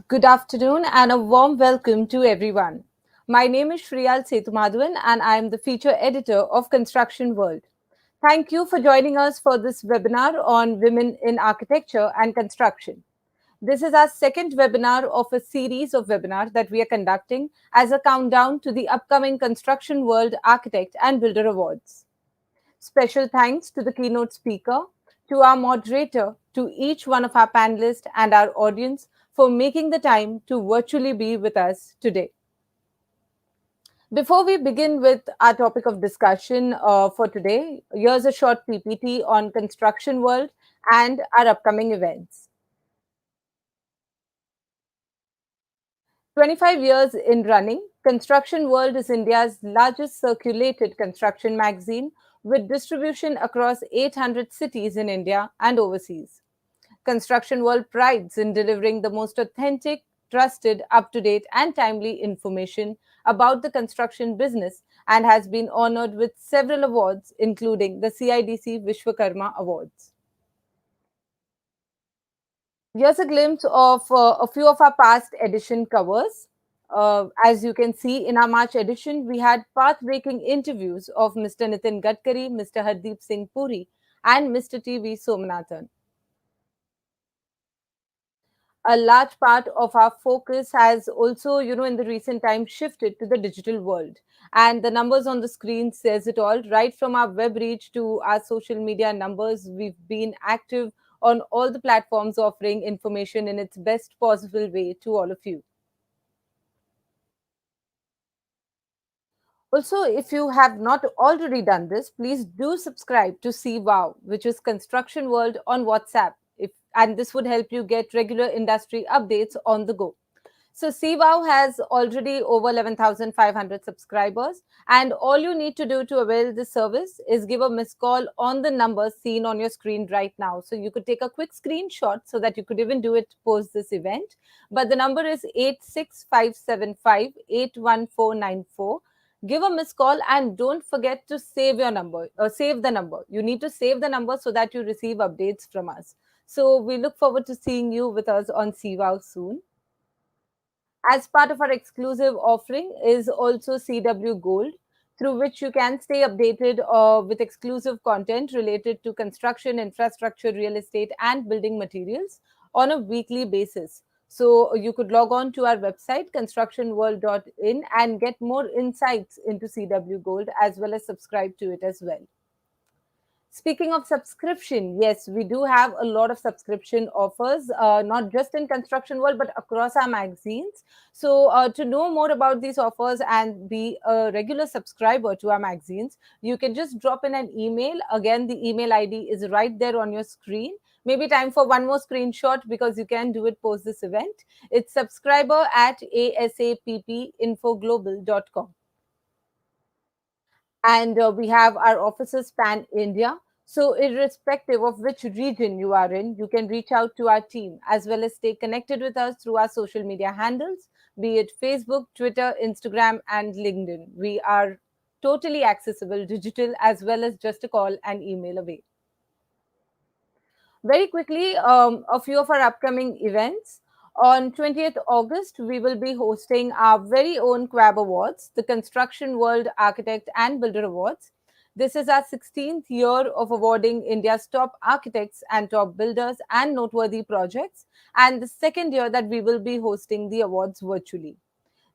Good afternoon and a warm welcome to everyone. My name is Shriyal Setumadhavan and I am the feature editor of Construction World. Thank you for joining us for this webinar on women in architecture and construction. This is our second webinar of a series of webinars that we are conducting as a countdown to the upcoming Construction World Architect and Builder Awards. Special thanks to the keynote speaker, to our moderator, to each one of our panelists and our audience for making the time to virtually be with us today. Before we begin with our topic of discussion for today, here's a short PPT on Construction World and our upcoming events. 25 years in running, Construction World is India's largest circulated construction magazine with distribution across 800 cities in India and overseas. Construction World prides in delivering the most authentic, trusted, up to date, and timely information about the construction business and has been honored with several awards, including the CIDC Vishwakarma Awards. Here's a glimpse of a few of our past edition covers. As you can see, in our March edition, we had path-breaking interviews of Mr. Nitin Gadkari, Mr. Hardeep Singh Puri, and Mr. T.V. Somanathan. A large part of our focus has also, in the recent times shifted to the digital world. And the numbers on the screen says it all. Right from our web reach to our social media numbers, we've been active on all the platforms offering information in its best possible way to all of you. Also, if you have not already done this, please do subscribe to CWAB, which is Construction World on WhatsApp. And this would help you get regular industry updates on the go. So CWOW has already over 11,500 subscribers, and all you need to do to avail this service is give a missed call on the number seen on your screen right now. So you could take a quick screenshot so that you could even do it post this event. But the number is 86575 Give a missed call and don't forget to save your number or save the number. You need to save the number so that you receive updates from us. So we look forward to seeing you with us on CWOW soon. As part of our exclusive offering is also CW Gold, through which you can stay updated with exclusive content related to construction, infrastructure, real estate, and building materials on a weekly basis. So you could log on to our website, constructionworld.in, and get more insights into CW Gold as well as subscribe to it as well. Speaking of subscription, yes, we do have a lot of subscription offers, not just in Construction World, but across our magazines. So to know more about these offers and be a regular subscriber to our magazines, you can just drop in an email. Again, the email ID is right there on your screen. Maybe time for one more screenshot because you can do it post this event. It's subscriber@asappinfoglobal.com. And we have our offices pan India. So, irrespective of which region you are in, you can reach out to our team as well as stay connected with us through our social media handles, be it Facebook, Twitter, Instagram, and LinkedIn. We are totally accessible, digital, as well as just a call and email away. Very quickly, a few of our upcoming events. On 20th August, we will be hosting our very own CWAB Awards, the Construction World Architect and Builder Awards. This is our 16th year of awarding India's top architects and top builders and noteworthy projects, and the second year that we will be hosting the awards virtually.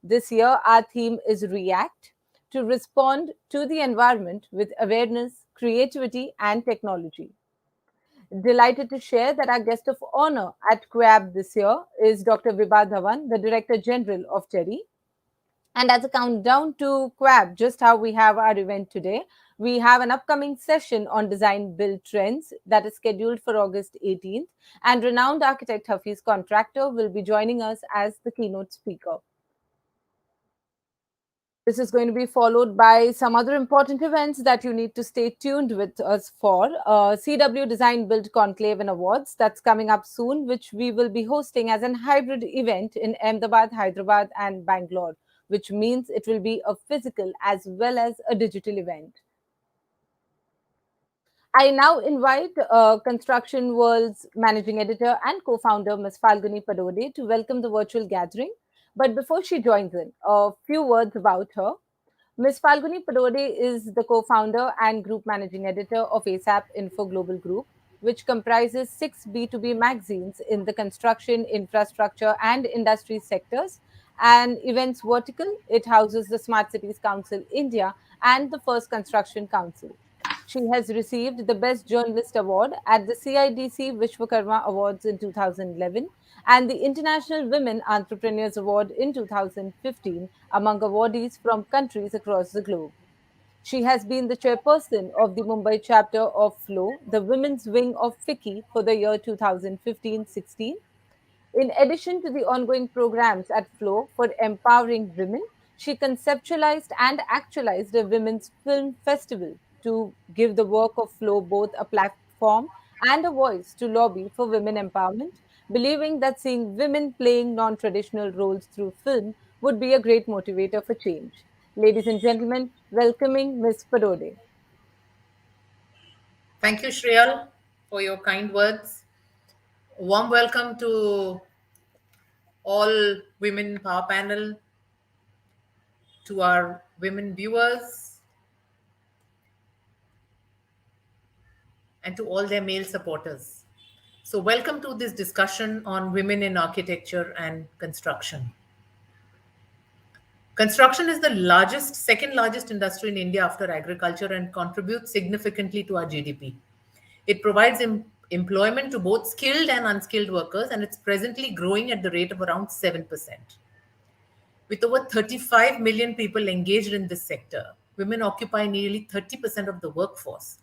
This year, our theme is React, to respond to the environment with awareness, creativity, and technology. Delighted to share that our guest of honor at CWAB this year is Dr. Vibha Dhawan, the Director General of TERI. And as a countdown to CWAB, just how we have our event today, we have an upcoming session on design build trends that is scheduled for August 18th. And renowned architect Hafiz Contractor will be joining us as the keynote speaker. This is going to be followed by some other important events that you need to stay tuned with us for. CW Design Build Conclave and Awards, that's coming up soon, which we will be hosting as an hybrid event in Ahmedabad, Hyderabad, and Bangalore, which means it will be a physical as well as a digital event. I now invite Construction World's managing editor and co founder, Ms. Falguni Padode, to welcome the virtual gathering. But before she joins in, a few words about her. Ms. Falguni Padode is the co founder and group managing editor of ASAP Info Global Group, which comprises six B2B magazines in the construction, infrastructure, and industry sectors. And events vertical, it houses the Smart Cities Council India and the First Construction Council. She has received the Best Journalist Award at the CIDC Vishwakarma Awards in 2011 and the International Women Entrepreneurs Award in 2015, among awardees from countries across the globe. She has been the chairperson of the Mumbai chapter of FLOW, the women's wing of FICCI, for the year 2015-16. In addition to the ongoing programs at Flow for empowering women, she conceptualized and actualized a women's film festival to give the work of Flow both a platform and a voice to lobby for women empowerment, believing that seeing women playing non traditional roles through film would be a great motivator for change. Ladies and gentlemen, welcoming Ms. Padode. Thank you, Shriyal, for your kind words. Warm welcome to all women power panel, to our women viewers, and to all their male supporters. So, welcome to this discussion on women in architecture and construction. Construction is the second largest industry in India after agriculture and contributes significantly to our GDP. It provides employment to both skilled and unskilled workers, and it's presently growing at the rate of around 7%. With over 35 million people engaged in this sector, women occupy nearly 30% of the workforce.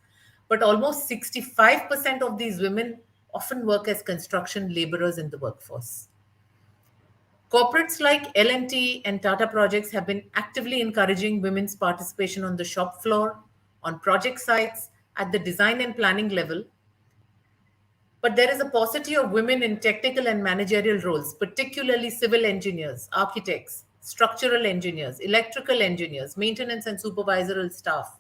But almost 65% of these women often work as construction laborers in the workforce. Corporates like L&T and Tata Projects have been actively encouraging women's participation on the shop floor, on project sites, at the design and planning level. But there is a paucity of women in technical and managerial roles, particularly civil engineers, architects, structural engineers, electrical engineers, maintenance and supervisory staff,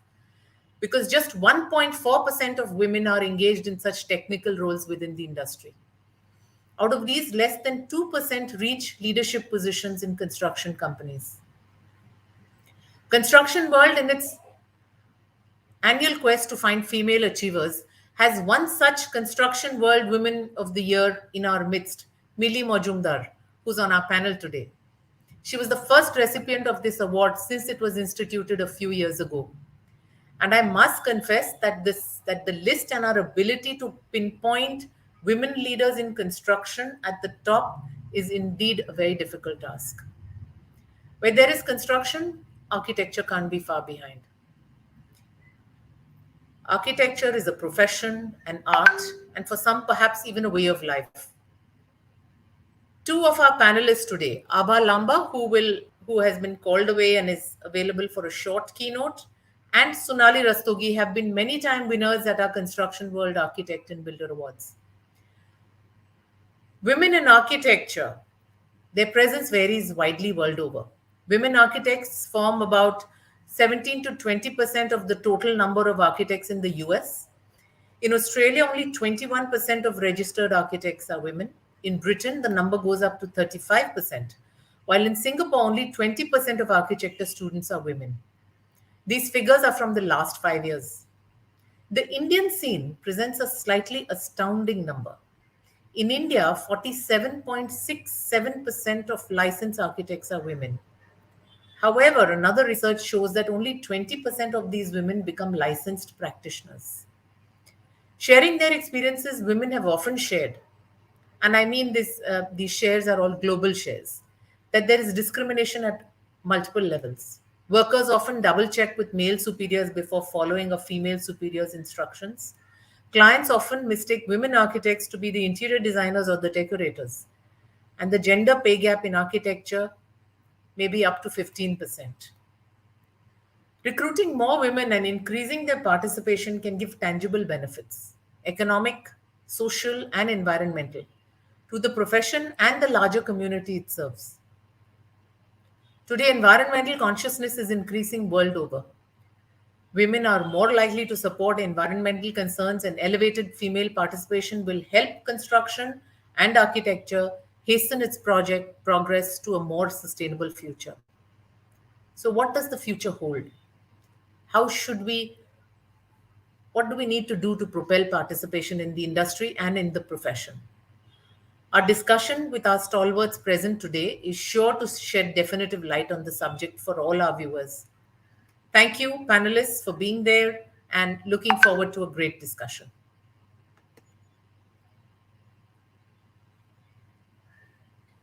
because just 1.4% of women are engaged in such technical roles within the industry. Out of these, less than 2% reach leadership positions in construction companies. Construction World, in its annual quest to find female achievers, has one such Construction World Women of the Year in our midst, Millie Mojumdar, who's on our panel today. She was the first recipient of this award since it was instituted a few years ago. And I must confess that the list and our ability to pinpoint women leaders in construction at the top is indeed a very difficult task. Where there is construction, architecture can't be far behind. Architecture is a profession, an art, and for some perhaps even a way of life. Two of our panelists today, Abha Lamba, who has been called away and is available for a short keynote, and Sonali Rastogi have been many time winners at our Construction World Architect and Builder Awards. Women in architecture, their presence varies widely world over. Women architects form about 17 to 20% of the total number of architects in the US. In Australia, only 21% of registered architects are women. In Britain, the number goes up to 35%, while in Singapore, only 20% of architecture students are women. These figures are from the last 5 years. The Indian scene presents a slightly astounding number. In India, 47.67% of licensed architects are women. However, another research shows that only 20% of these women become licensed practitioners. Sharing their experiences, women have often shared, and I mean these shares are all global shares, that there is discrimination at multiple levels. Workers often double check with male superiors before following a female superior's instructions. Clients often mistake women architects to be the interior designers or the decorators. And the gender pay gap in architecture may be up to 15%. Recruiting more women and increasing their participation can give tangible benefits, economic, social, and environmental, to the profession and the larger community it serves. Today, environmental consciousness is increasing world over. Women are more likely to support environmental concerns, and elevated female participation will help construction and architecture hasten its project progress to a more sustainable future. So, what does the future hold? How should we, what do we need to do to propel participation in the industry and in the profession? Our discussion with our stalwarts present today is sure to shed definitive light on the subject for all our viewers. Thank you, panelists, for being there and looking forward to a great discussion.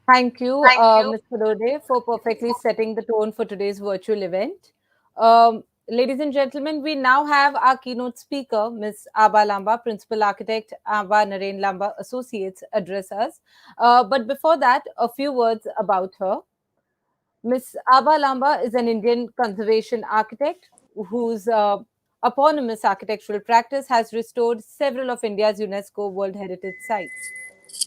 Thank you, Mr. Lode, for perfectly setting the tone for today's virtual event. Ladies and gentlemen, we now have our keynote speaker, Ms. Aba Lamba, Principal Architect, Aba Naren Lamba Associates, address us. But before that, a few words about her. Ms. Aba Lamba is an Indian conservation architect whose eponymous architectural practice has restored several of India's UNESCO World Heritage sites.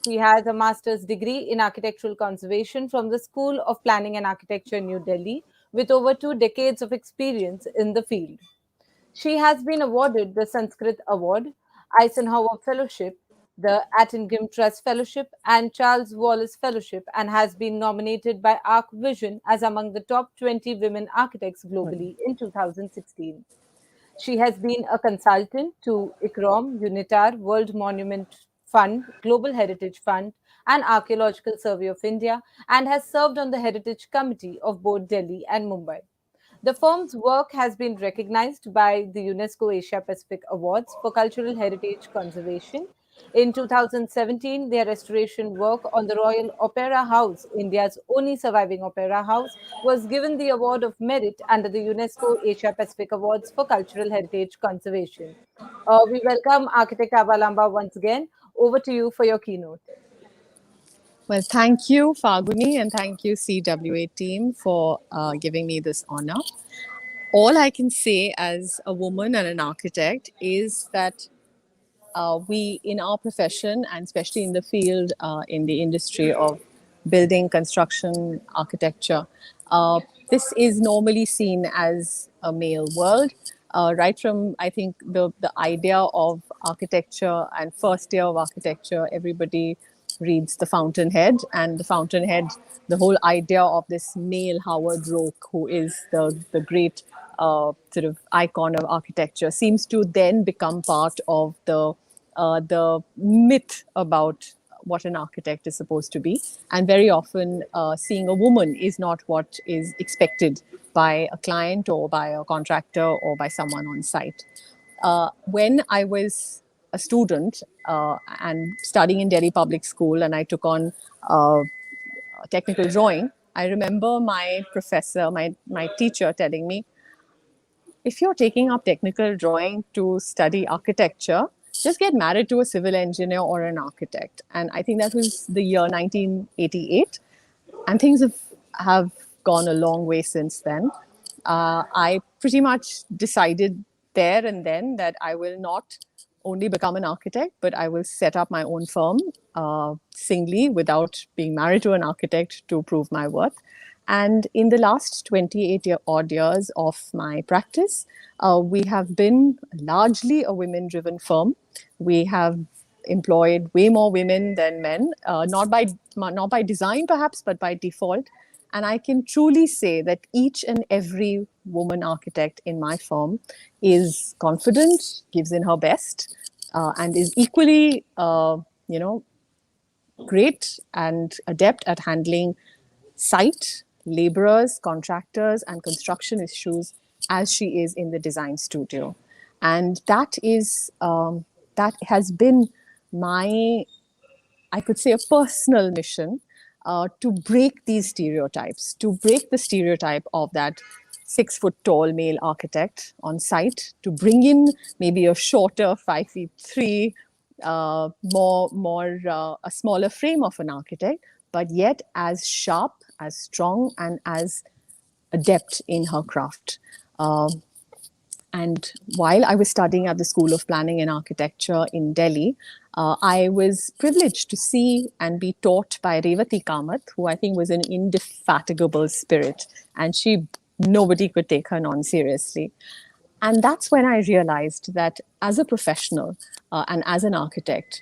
She has a master's degree in architectural conservation from the School of Planning and Architecture, New Delhi, with over 2 decades of experience in the field. She has been awarded the Sanskrit Award, Eisenhower Fellowship, the Attingim Trust Fellowship, and Charles Wallace Fellowship, and has been nominated by Arc Vision as among the top 20 women architects globally in 2016. She has been a consultant to ICROM, UNITAR, World Monument Fund, Global Heritage Fund, and Archaeological Survey of India, and has served on the Heritage Committee of both Delhi and Mumbai. The firm's work has been recognized by the UNESCO Asia Pacific Awards for Cultural Heritage Conservation. In 2017, their restoration work on the Royal Opera House, India's only surviving opera house, was given the Award of Merit under the UNESCO Asia Pacific Awards for Cultural Heritage Conservation. We welcome Architect Abalamba once again. Over to you for your keynote. Well, thank you, Faguni, and thank you, CWA team, for giving me this honor. All I can say as a woman and an architect is that we, in our profession, and especially in the field, in the industry of building, construction, architecture, this is normally seen as a male world. Right from, I think, the idea of architecture and first year of architecture, everybody reads The Fountainhead, and The Fountainhead, the whole idea of this male Howard Rourke, who is the great sort of icon of architecture, seems to then become part of the myth about what an architect is supposed to be. And very often, seeing a woman is not what is expected by a client or by a contractor or by someone on site. When I was a student and studying in Delhi Public School, and I took on technical drawing, I remember my professor, my teacher telling me, if you're taking up technical drawing to study architecture, just get married to a civil engineer or an architect. And I think that was the year 1988. And things have gone a long way since then. I pretty much decided there and then that I will not only become an architect, but I will set up my own firm singly without being married to an architect to prove my worth. And in the last 28 odd years of my practice, we have been largely a women-driven firm. We have employed way more women than men, not by design perhaps, but by default. And I can truly say that each and every woman architect in my firm is confident, gives in her best, and is equally, great and adept at handling site, laborers, contractors, and construction issues as she is in the design studio. And that has been my, I could say, a personal mission to break these stereotypes, to break the stereotype of that 6 foot tall male architect on site, to bring in maybe a shorter 5'3", a smaller frame of an architect, but yet as sharp, as strong, and as adept in her craft. And while I was studying at the School of Planning and Architecture in Delhi, I was privileged to see and be taught by Revati Kamath, who I think was an indefatigable spirit, and nobody could take her non-seriously. And that's when I realized that as a professional and as an architect,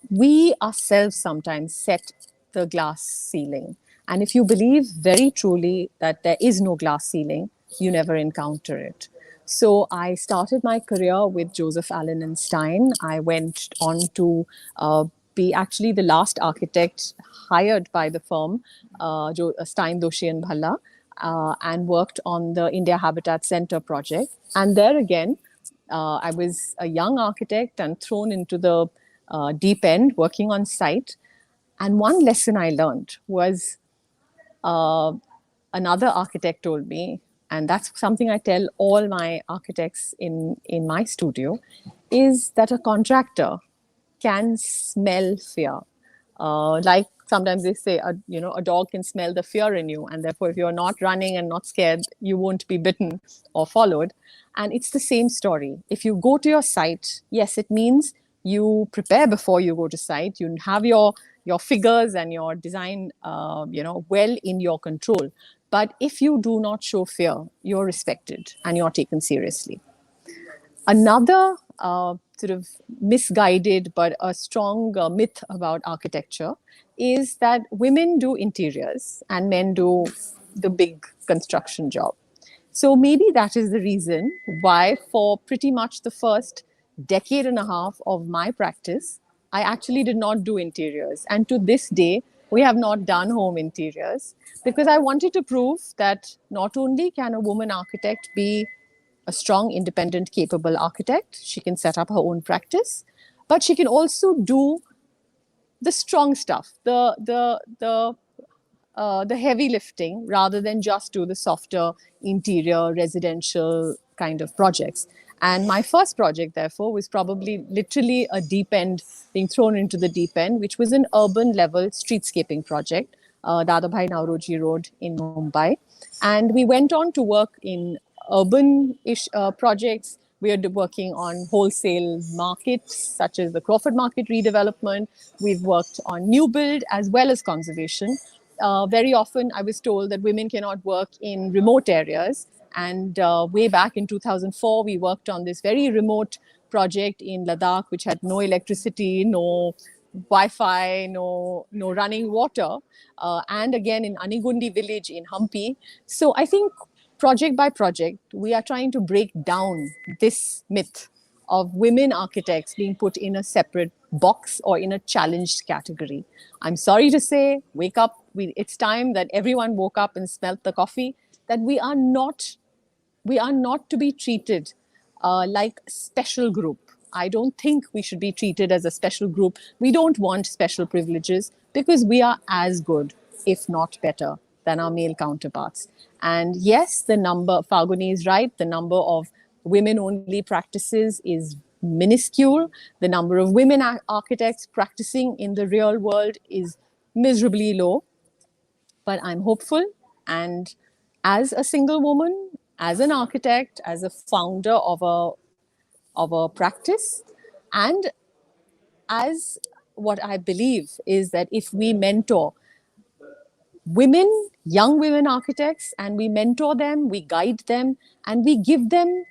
we ourselves sometimes set the glass ceiling. And if you believe very truly that there is no glass ceiling, you never encounter it. So I started my career with Joseph Allen and Stein. I went on to be actually the last architect hired by the firm, Stein, Doshi and Bhalla, and worked on the India Habitat Center project. And there again, I was a young architect and thrown into the deep end, working on site. And one lesson I learned was uh, another architect told me, and that's something I tell all my architects in my studio, is that a contractor can smell fear. Like sometimes they say, a dog can smell the fear in you, and therefore, if you're not running and not scared, you won't be bitten or followed. And it's the same story. If you go to your site, yes, it means you prepare before you go to site. You have your figures and your design, well in your control. But if you do not show fear, you're respected and you're taken seriously. Another sort of misguided but a strong myth about architecture is that women do interiors and men do the big construction job. So maybe that is the reason why, for pretty much the first decade and a half of my practice, I actually did not do interiors. And to this day, we have not done home interiors because I wanted to prove that not only can a woman architect be a strong, independent, capable architect, she can set up her own practice, but she can also do the strong stuff, the heavy lifting, rather than just do the softer interior residential kind of projects. And my first project, therefore, was probably literally a deep end, being thrown into the deep end, which was an urban level streetscaping project, Dadabhai Nauroji Road in Mumbai. And we went on to work in urban-ish projects. We are working on wholesale markets, such as the Crawford Market redevelopment. We've worked on new build as well as conservation. Very often, I was told that women cannot work in remote areas. And way back in 2004, we worked on this very remote project in Ladakh, which had no electricity, no Wi-Fi, no running water, and again in Anigundi village in Hampi. So I think project by project, we are trying to break down this myth of women architects being put in a separate box or in a challenged category. I'm sorry to say, wake up. It's time that everyone woke up and smelt the coffee, that we are not to be treated like special group. I don't think we should be treated as a special group. We don't want special privileges because we are as good, if not better, than our male counterparts. And yes, the number, Falguni is right, the number of women only practices is minuscule. The number of women architects practicing in the real world is miserably low. But I'm hopeful. And as a single woman, as an architect, as a founder of a practice, and as what I believe is that if we mentor women, young women architects, and we mentor them, we guide them, and we give them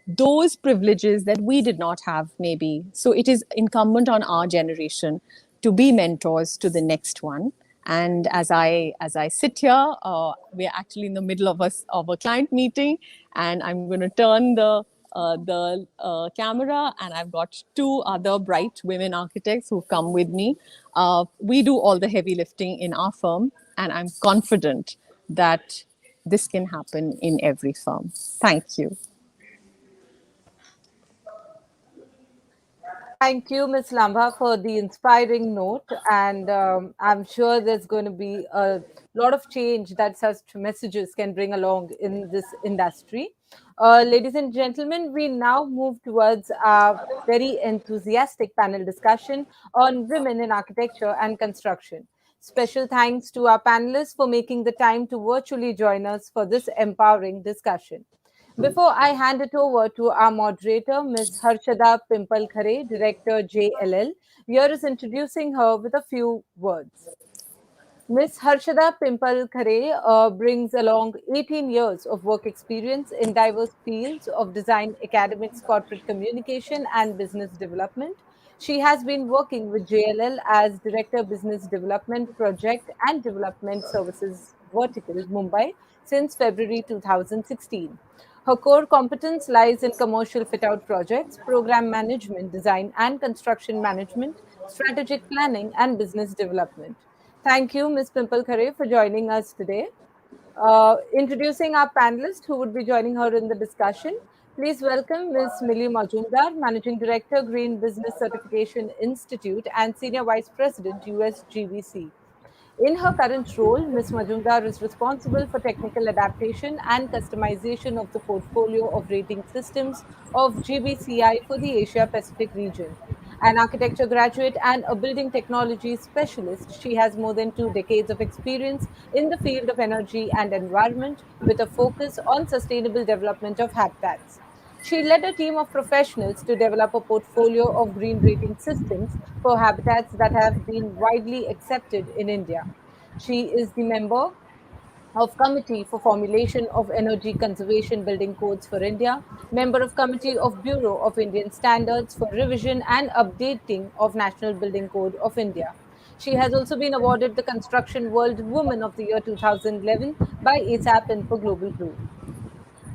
those privileges that we did not have, maybe. So it is incumbent on our generation to be mentors to the next one. And as I sit here, we're actually in the middle of a client meeting, and I'm going to turn the camera, and I've got two other bright women architects who come with me. We do all the heavy lifting in our firm, and I'm confident that this can happen in every firm. Thank you. Thank you, Ms. Lamba, for the inspiring note. And I'm sure there's going to be a lot of change that such messages can bring along in this industry. Ladies and gentlemen, we now move towards our very enthusiastic panel discussion on women in architecture and construction. Special thanks to our panelists for making the time to virtually join us for this empowering discussion. Before I hand it over to our moderator, Ms. Harshada Pimpalkhare, Director JLL, here is introducing her with a few words. Miss Harshada Pimpal Khare brings along 18 years of work experience in diverse fields of design, academics, corporate communication, and business development. She has been working with JLL as Director Business Development Project and Development Services Vertical, Mumbai, since February 2016. Her core competence lies in commercial fit out projects, program management, design and construction management, strategic planning, and business development. Thank you, Ms. Pimple Khare, for joining us today. Introducing our panelist who would be joining her in the discussion. Please welcome Ms. Millie Majumdar, Managing Director, Green Business Certification Institute and Senior Vice President, USGBC. In her current role, Ms. Majumdar is responsible for technical adaptation and customization of the portfolio of rating systems of GBCI for the Asia Pacific region. An architecture graduate and a building technology specialist, she has more than 2 decades of experience in the field of energy and environment with a focus on sustainable development of habitats. She led a team of professionals to develop a portfolio of green rating systems for habitats that have been widely accepted in India. She is the member of Committee for Formulation of Energy Conservation Building Codes for India, member of Committee of Bureau of Indian Standards for Revision and Updating of National Building Code of India. She has also been awarded the Construction World Woman of the Year 2011 by ASAP Info Global Group.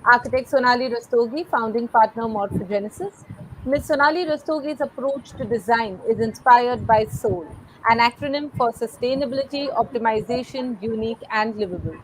Architect Sonali Rastogi, founding partner Morphogenesis. Ms. Sonali Rastogi's approach to design is inspired by SOUL, an acronym for Sustainability, Optimization, Unique, and Livable.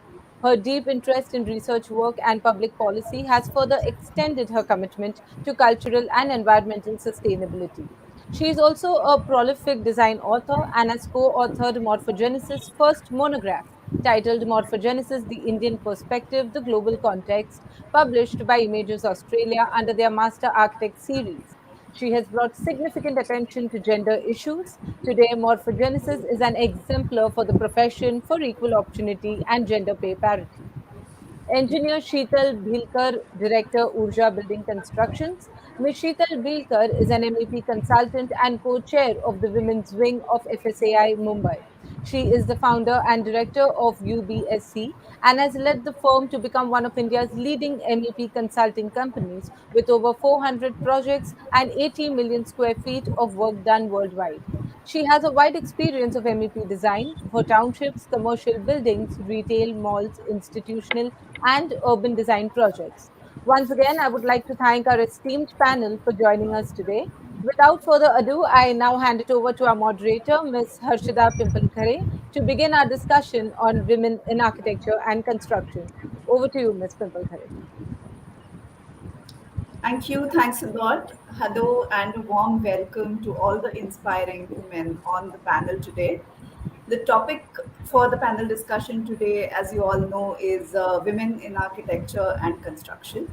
Her deep interest in research work and public policy has further extended her commitment to cultural and environmental sustainability. She is also a prolific design author and has co authored Morphogenesis' first monograph titled Morphogenesis The Indian Perspective, The Global Context, published by Images Australia under their Master Architect series. She has brought significant attention to gender issues. Today, Morphogenesis is an exemplar for the profession for equal opportunity and gender pay parity. Engineer Sheetal Bhilkar, Director Urja Building Constructions. Ms. Sheetal Bhilkar is an MEP consultant and co-chair of the Women's Wing of FSAI Mumbai. She is the founder and director of UBSC and has led the firm to become one of India's leading MEP consulting companies with over 400 projects and 80 million square feet of work done worldwide. She has a wide experience of MEP design for townships, commercial buildings, retail, malls, institutional, and urban design projects. Once again, I would like to thank our esteemed panel for joining us today. Without further ado, I now hand it over to our moderator, Ms. Harshada Pimpalkhare, to begin our discussion on women in architecture and construction. Over to you, Ms. Pimpalkhare. Thank you. Thanks a lot. Hello and a warm welcome to all the inspiring women on the panel today. The topic for the panel discussion today, as you all know, is women in architecture and construction.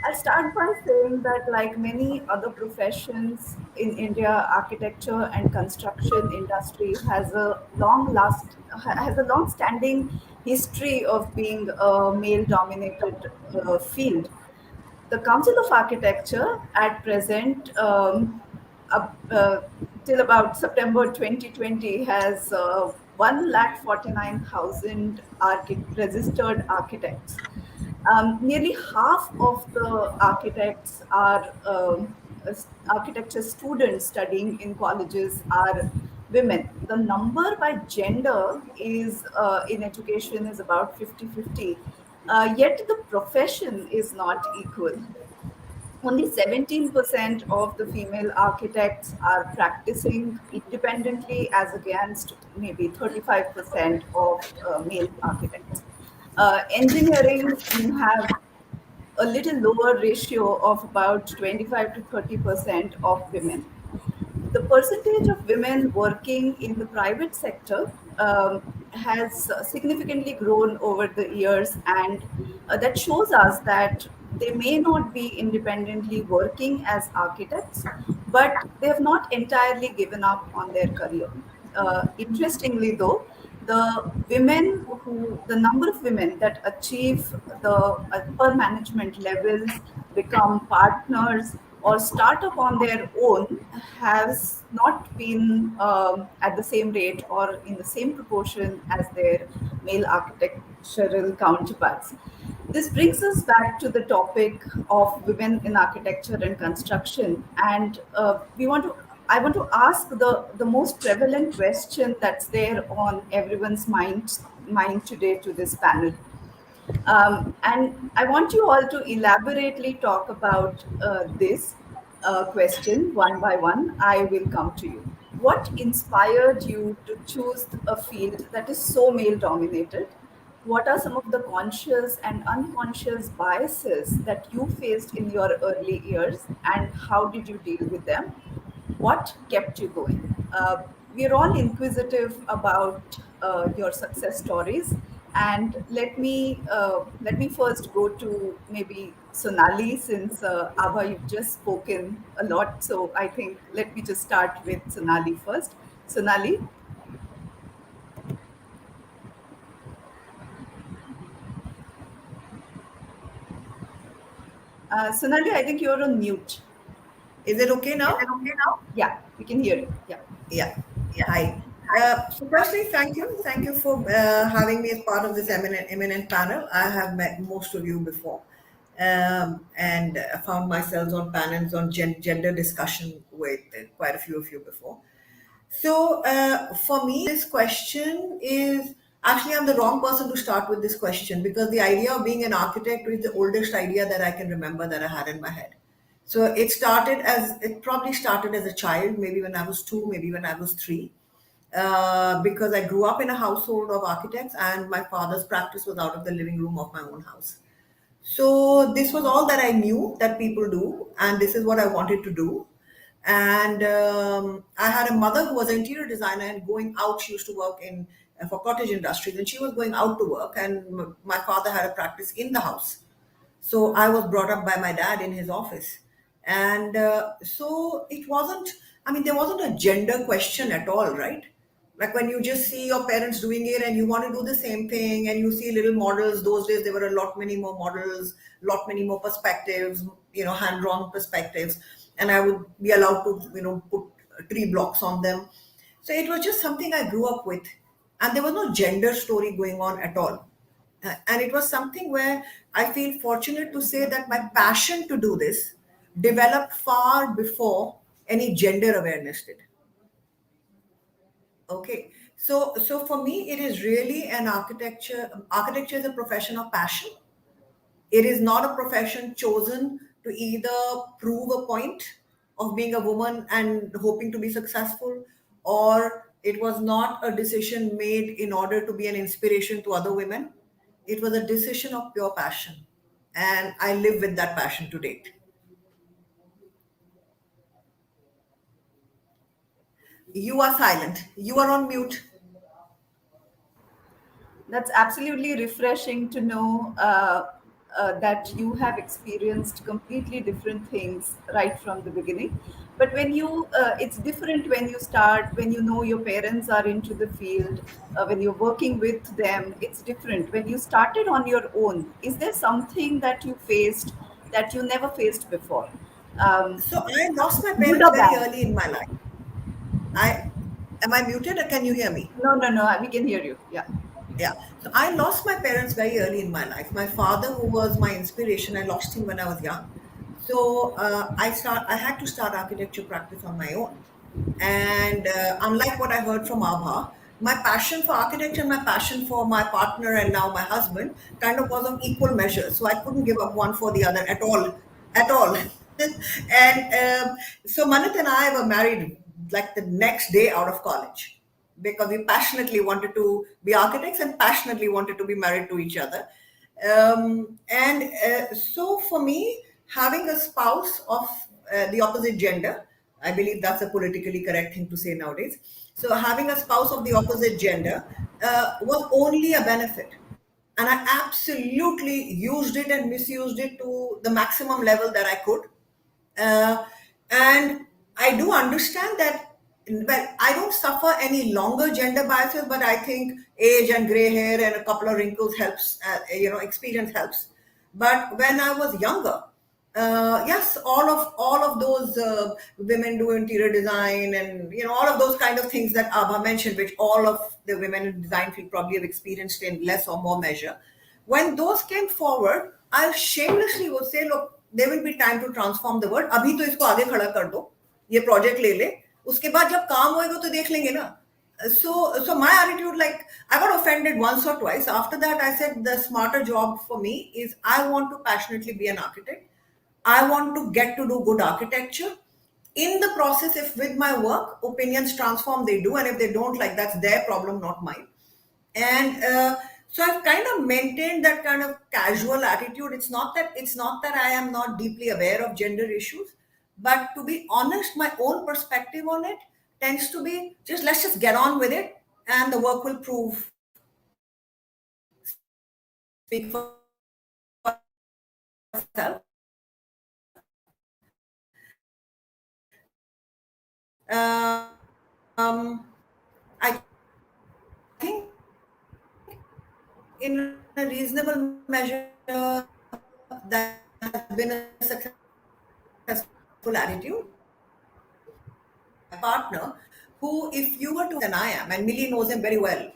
I'll start by saying that, like many other professions in India, architecture and construction industry has a long-standing history of being a male-dominated field. The Council of Architecture at present, up, till about September 2020, has 1,49,000 registered architects. Nearly half of the architects are architecture students studying in colleges are women. The number by gender is in education is about 50-50. Yet the profession is not equal. Only 17% of the female architects are practicing independently, as against maybe 35% of male architects. Engineering, you have a little lower ratio of about 25 to 30% of women. The percentage of women working in the private sector has significantly grown over the years, and that shows us that they may not be independently working as architects, but they have not entirely given up on their career. Interestingly, though, the number of women that achieve the upper management levels, become partners, or start up on their own has not been at the same rate or in the same proportion as their male architectural counterparts. This brings us back to the topic of women in architecture and construction, and we want to. I want to ask the most prevalent question that's there on everyone's mind today to this panel. And I want you all to elaborately talk about this question one by one. I will come to you. What inspired you to choose a field that is so male dominated? What are some of the conscious and unconscious biases that you faced in your early years, and how did you deal with them? What kept you going? We're all inquisitive about your success stories, and let me first go to maybe Sonali, since Abha, you've just spoken a lot. So I think let me just start with Sonali first. Sonali. Sonali, I think you're on mute. Is it okay Is it now? okay now? Yeah, we can hear you. Yeah. Yeah. Yeah. Hi. Hi. So firstly, thank you. Thank you for having me as part of this eminent panel. I have met most of you before, and found myself on panels on gender discussion with quite a few of you before. So for me, this question is actually, I'm the wrong person to start with this question, because the idea of being an architect is the oldest idea that I can remember that I had in my head. So it probably started as a child, maybe when I was two, maybe when I was three, because I grew up in a household of architects, and my father's practice was out of the living room of my own house. So this was all that I knew that people do, and this is what I wanted to do. And I had a mother who was an interior designer, and going out, she used to work in for cottage industries, and she was going out to work, and my father had a practice in the house. So I was brought up by my dad in his office. And so it wasn't, I mean, there wasn't a gender question at all, right? Like when you just see your parents doing it and you want to do the same thing, and you see little models. Those days there were a lot many more models, lot many more perspectives, hand drawn perspectives. And I would be allowed to, put tree blocks on them. So it was just something I grew up with. And there was no gender story going on at all. And it was something where I feel fortunate to say that my passion to do this developed far before any gender awareness did. Okay. So for me, it is really an architecture. Architecture is a profession of passion. It is not a profession chosen to either prove a point of being a woman and hoping to be successful, or it was not a decision made in order to be an inspiration to other women. It was a decision of pure passion. And I live with that passion to date. You are silent. You are on mute. That's absolutely refreshing to know that you have experienced completely different things right from the beginning. But it's different when you start, when you know your parents are into the field, when you're working with them, it's different. When you started on your own, is there something that you faced that you never faced before? Um, So I lost my Good parents or very bad? early in my life. I Am I muted, or can you hear me? No, no, no, we can hear you. Yeah. Yeah. So I lost my parents very early in my life. My father, who was my inspiration, I lost him when I was young. So I had to start architecture practice on my own. And unlike what I heard from Abha, my passion for architecture and my passion for my partner and now my husband kind of was of equal measure. So I couldn't give up one for the other at all, at all. And so Manit and I were married like the next day out of college, because we passionately wanted to be architects and passionately wanted to be married to each other. And so for me, having a spouse of the opposite gender, I believe that's a politically correct thing to say nowadays. So having a spouse of the opposite gender was only a benefit. And I absolutely used it and misused it to the maximum level that I could. Uh, and I do understand that, well, I don't suffer any longer gender biases, but I think age and gray hair and a couple of wrinkles helps, experience helps. But when I was younger, yes, all of those women do interior design, and all of those kind of things that Abha mentioned, which all of the women in design field probably have experienced in less or more measure. When those came forward, I shamelessly would say, look, there will be time to transform the world. अभी तो इसको आगे खड़ा कर दो, ये project ले ले, उसके बाद जब काम होएगा तो देख लेंगे ना. So my attitude, like, I got offended once or twice. After that, I said the smarter job for me is I want to passionately be an architect. I want to get to do good architecture. In the process, if with my work opinions transform, they do, and if they don't, like, that's their problem, not mine. And so I've kind of maintained that kind of casual attitude. It's not that I am not deeply aware of gender issues, but to be honest, my own perspective on it tends to be just let's just get on with it, and the work will prove speak for itself. I think in a reasonable measure, that has been a successful attitude. My partner, who, if you were to, than I am, and Millie knows him very well.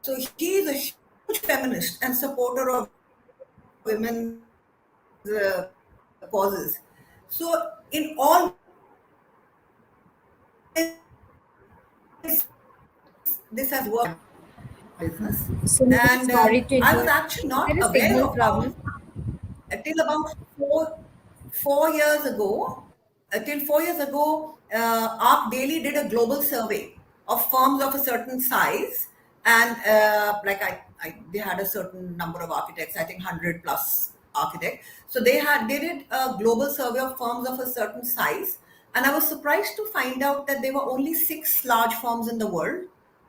So he is a huge feminist and supporter of women's causes. So in all ways, this has worked business. Sunil, And sorry to I was interrupt. actually Is not there a aware signal of problem? till about four years ago. Till 4 years ago, ARC Daily did a global survey of firms of a certain size, and they had a certain number of architects. I think 100 plus architects. So they did a global survey of firms of a certain size, and I was surprised to find out that there were only 6 large firms in the world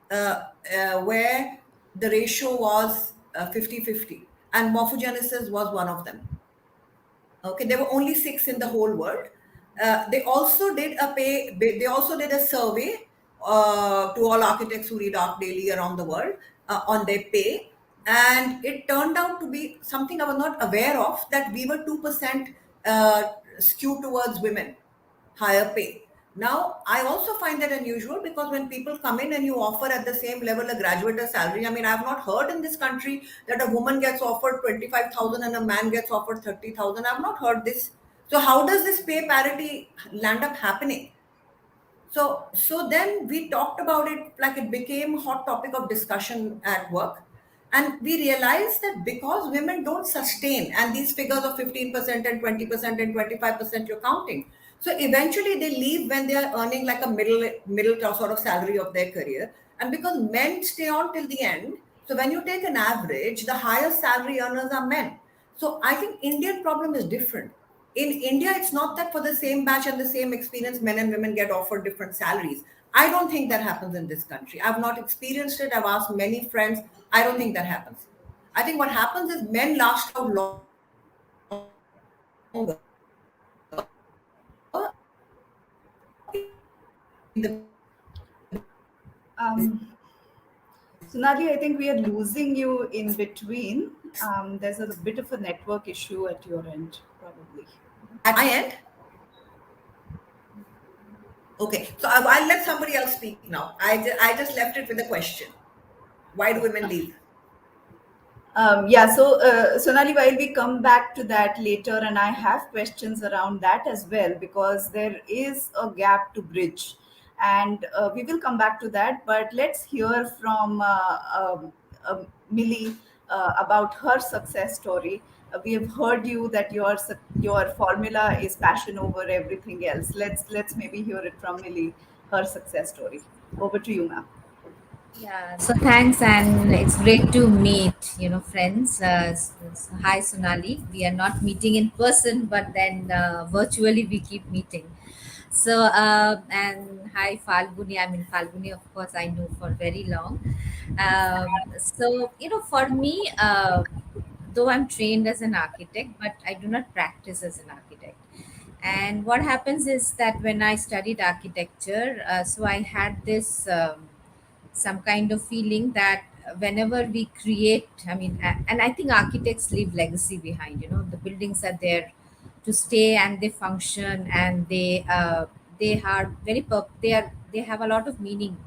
where the ratio was 50-50, and Morphogenesis was one of them. Okay, there were only 6 in the whole world. They also did a survey to all architects who read Art Daily around the world on their pay, and it turned out to be something I was not aware of, that we were 2% skewed towards women, higher pay. Now, I also find that unusual, because when people come in and you offer at the same level a graduate salary, I mean, I've not heard in this country that a woman gets offered 25,000 and a man gets offered 30,000. I've not heard this. So how does this pay parity land up happening? So then we talked about it, like it became a hot topic of discussion at work. And we realized that because women don't sustain, and these figures of 15% and 20% and 25% you're counting. So eventually they leave when they are earning like a middle sort of salary of their career. And because men stay on till the end, so when you take an average, the highest salary earners are men. So I think Indian problem is different. In India, it's not that for the same batch and the same experience, men and women get offered different salaries. I don't think that happens in this country. I've not experienced it. I've asked many friends. I don't think that happens. I think what happens is men last out longer in the Sonali, I think we are losing you in between. There's a bit of a network issue at your end, probably. at my end. Okay, so I'll let somebody else speak now. I just left it with a question. Why do women leave? So Sonali, while we come back to that later, and I have questions around that as well, because there is a gap to bridge, and we will come back to that. But let's hear from Millie about her success story. We have heard you that your formula is passion over everything else. Let's maybe hear it from Millie, her success story. Over to you, ma'am. Yeah, so thanks, and it's great to meet, friends. Hi, Sonali. We are not meeting in person, but then virtually we keep meeting. So, and hi, Falguni. I mean, Falguni, of course, I know for very long. For me, though I'm trained as an architect, but I do not practice as an architect. And what happens is that when I studied architecture, so I had this some kind of feeling that whenever we create, I mean, and I think architects leave legacy behind. The buildings are there to stay, and they function, and they are they have a lot of meaning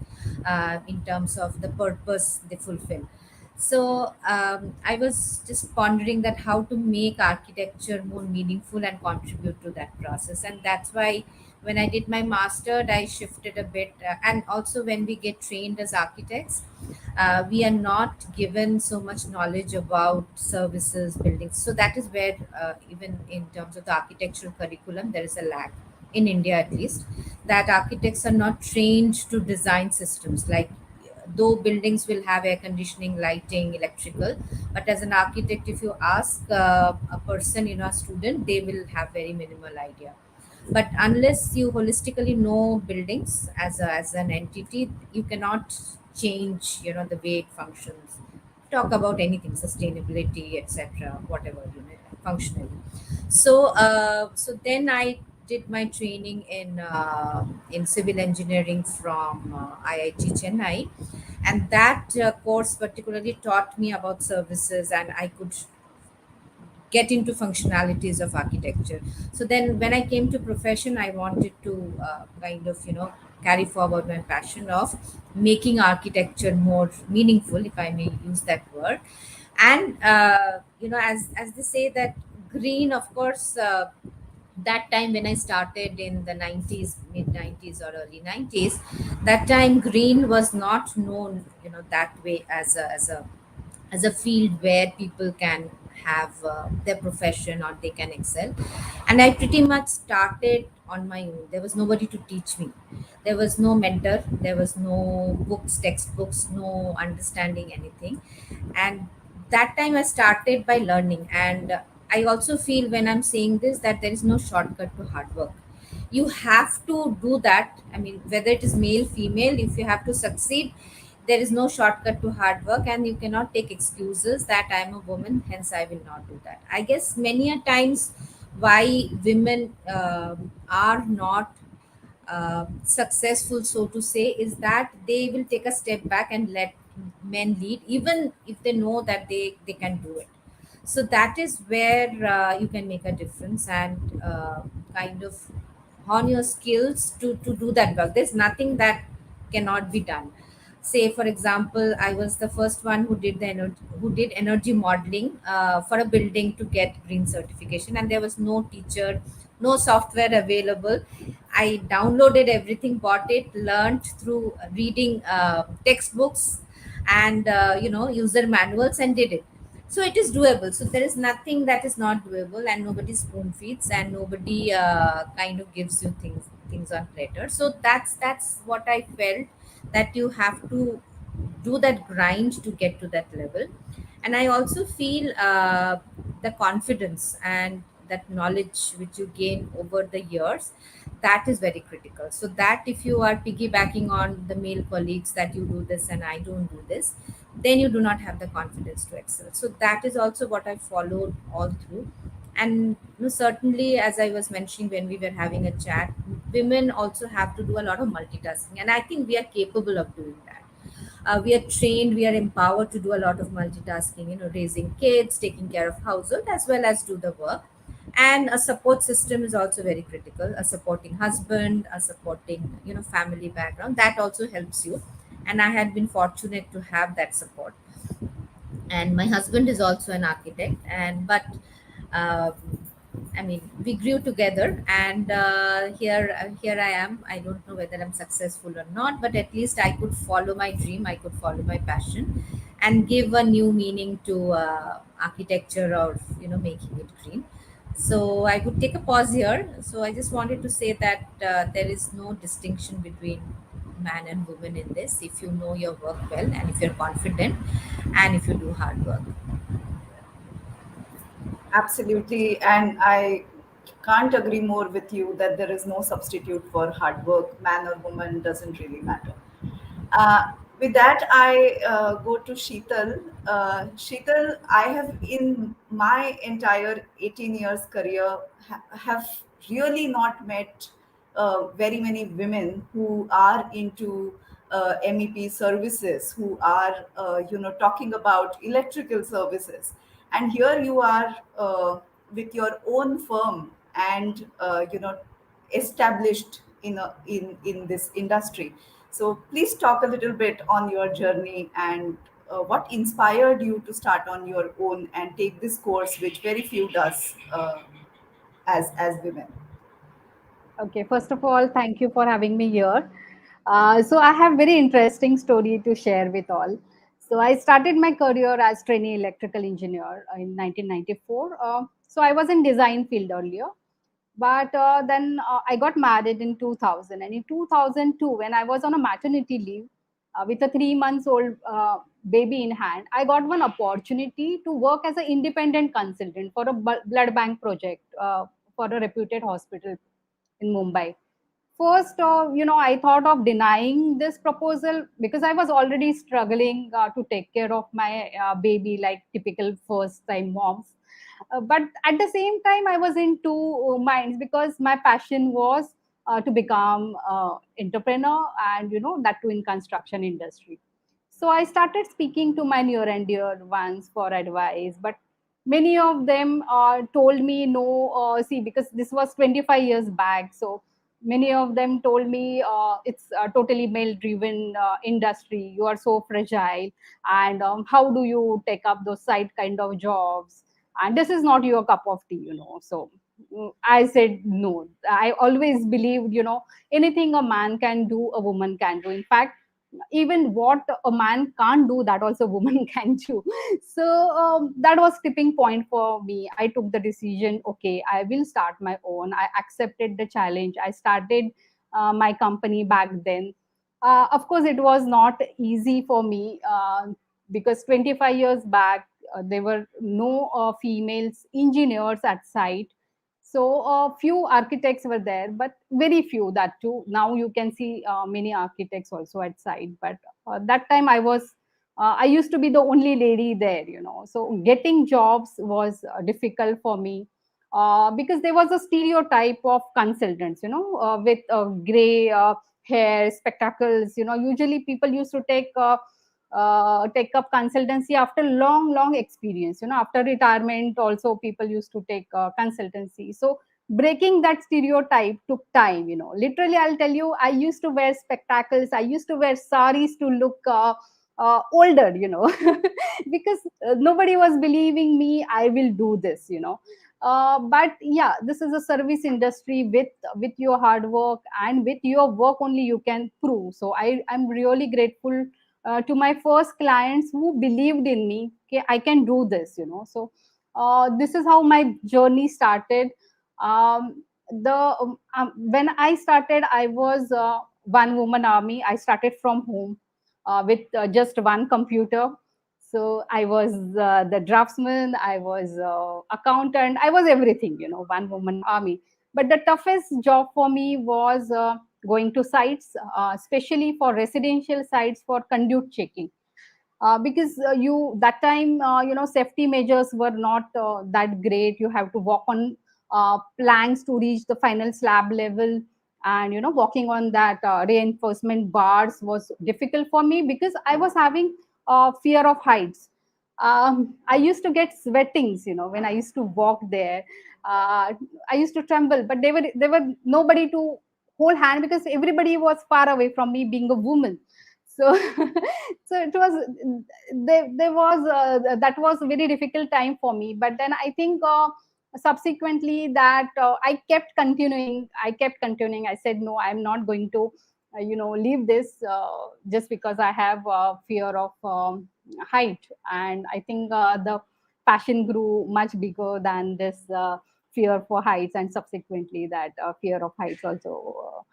in terms of the purpose they fulfill. So I was just pondering that how to make architecture more meaningful and contribute to that process, and that's why when I did my master, I shifted a bit. And also, when we get trained as architects, we are not given so much knowledge about services, buildings. So that is where, even in terms of the architectural curriculum, there is a lack in India, at least, that architects are not trained to design systems like, though buildings will have air conditioning, lighting, electrical, but as an architect, if you ask a person, a student, they will have very minimal idea. But unless you holistically know buildings as an entity, you cannot change the way it functions. Talk about anything, sustainability, etc., whatever, functionally. So then I did my training in civil engineering from IIT Chennai, and that course particularly taught me about services, and I could get into functionalities of architecture. So then when I came to profession, I wanted to kind of carry forward my passion of making architecture more meaningful, if I may use that word. And as they say that green, of course, that time when I started in the 90s, mid 90s or early 90s, that time green was not known that way as a field where people can have their profession, or they can excel. And I pretty much started on my own. There was nobody to teach me, there was no mentor, there was no books, textbooks, no understanding anything. And that time I started by learning. And I also feel, when I'm saying this, that there is no shortcut to hard work. You have to do that. I mean, whether it is male, female, if you have to succeed, there is no shortcut to hard work, and you cannot take excuses that I'm a woman, hence I will not do that. I guess many a times why women are not successful, so to say, is that they will take a step back and let men lead, even if they know that they can do it. So that is where you can make a difference, and kind of hone your skills to do that work. There's nothing that cannot be done. Say, for example, I was the first one who did energy modeling for a building to get green certification, and there was no teacher, no software available. I downloaded everything, bought it, learned through reading textbooks and user manuals, and did it. So it is doable. So there is nothing that is not doable, and nobody spoon feeds, and nobody kind of gives you things on platter. So that's what I felt, that you have to do that grind to get to that level. And I also feel the confidence and that knowledge which you gain over the years, that is very critical. So that if you are piggybacking on the male colleagues, that you do this and I don't do this, then you do not have the confidence to excel. So that is also what I followed all through. And certainly, as I was mentioning when we were having a chat, women also have to do a lot of multitasking, and I think we are capable of doing that. We are trained, we are empowered to do a lot of multitasking, raising kids, taking care of household, as well as do the work. And a support system is also very critical. A supporting husband, a supporting family background, that also helps you. And I had been fortunate to have that support. And my husband is also an architect, and but um, I mean, we grew together, and here I am. I don't know whether I'm successful or not, but at least I could follow my dream, I could follow my passion, and give a new meaning to architecture, or making it green. So I would take a pause here. So I just wanted to say that there is no distinction between man and woman in this, if you know your work well, and if you're confident, and if you do hard work. Absolutely. And I can't agree more with you that there is no substitute for hard work. Man or woman doesn't really matter. With that, I go to Sheetal. Sheetal, I have in my entire 18 years career have really not met very many women who are into MEP services, who are talking about electrical services, and here you are with your own firm and established in this industry. So please talk a little bit on your journey and what inspired you to start on your own and take this course, which very few does as women. Okay, first of all, thank you for having me here. So I have very interesting story to share with all. So I started my career as trainee electrical engineer in 1994. So I was in design field earlier, but then I got married in 2000. And in 2002, when I was on a maternity leave with a 3 months old baby in hand, I got one opportunity to work as an independent consultant for a blood bank project for a reputed hospital in Mumbai. First, I thought of denying this proposal because I was already struggling to take care of my baby, like typical first time moms. But at the same time, I was in two minds because my passion was to become entrepreneur, and that too in construction industry. So I started speaking to my near and dear ones for advice, but many of them told me no. See, because this was 25 years back, so many of them told me it's a totally male driven industry, you are so fragile, and how do you take up those side kind of jobs, and this is not your cup of tea. So I said no. I always believed, anything a man can do, a woman can do. In fact, even what a man can't do, that also woman can do. So that was tipping point for me. I took the decision, okay, I will start my own. I accepted the challenge. I started my company back then. Of course, it was not easy for me because 25 years back there were no females engineers at site. So few architects were there, but very few, that too. Now you can see many architects also at site, but that time I used to be the only lady there. So getting jobs was difficult for me because there was a stereotype of consultants, with gray hair, spectacles. Usually people used to take up consultancy after long experience. After retirement also people used to take consultancy. So breaking that stereotype took time. Literally, I'll tell you, I used to wear spectacles, I used to wear saris to look older, because nobody was believing me I will do this. But yeah, this is a service industry. With your hard work and with your work only you can prove. So I'm really grateful to my first clients who believed in me. Okay, I can do this. So this is how my journey started. When I started, I was one woman army. I started from home with just one computer. So I was the draftsman, I was accountant, I was everything, one woman army. But the toughest job for me was going to sites, especially for residential sites, for conduit checking. Because you that time, safety measures were not that great. You have to walk on planks to reach the final slab level, and walking on that reinforcement bars was difficult for me because I was having fear of heights. I used to get sweatings, when I used to walk there. I used to tremble, but there were nobody to hold hand because everybody was far away from me, being a woman. So so it was, there was that was a very difficult time for me. But then I think subsequently that I kept continuing. I said no, I'm not going to leave this just because I have fear of height. And I think the passion grew much bigger than this fear for heights, and subsequently that fear of heights also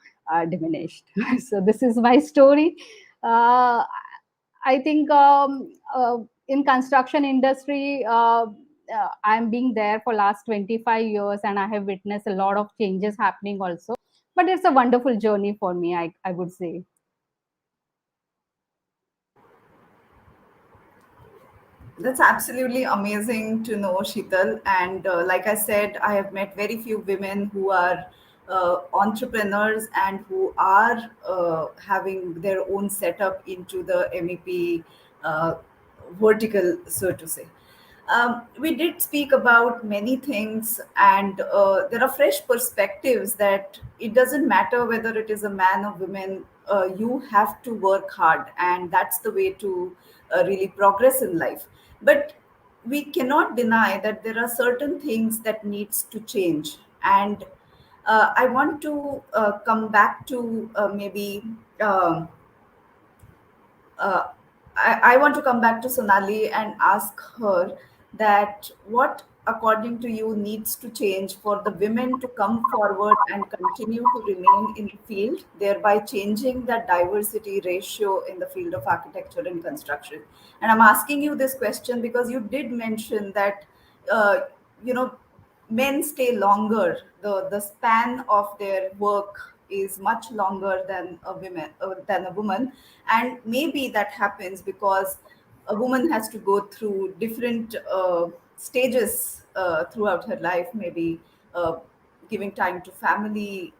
diminished. So this is my story. uh, I think in construction industry, I'm being there for last 25 years, and I have witnessed a lot of changes happening also. But it's a wonderful journey for me, I would say. That's absolutely amazing to know, Sheetal. And like I said, I have met very few women who are entrepreneurs and who are having their own setup into the MEP vertical, so to say. We did speak about many things, and there are fresh perspectives that it doesn't matter whether it is a man or woman, you have to work hard, and that's the way to really progress in life. But we cannot deny that there are certain things that needs to change, and I want to come back to maybe uh, I want to come back to Sonali and ask her that what, according to you, needs to change for the women to come forward and continue to remain in the field, thereby changing that diversity ratio in the field of architecture and construction. And I'm asking you this question because you did mention that, uh, you know, men stay longer. The span of their work is much longer than a woman, and maybe that happens because a woman has to go through different stages throughout her life, maybe uh, giving time to family,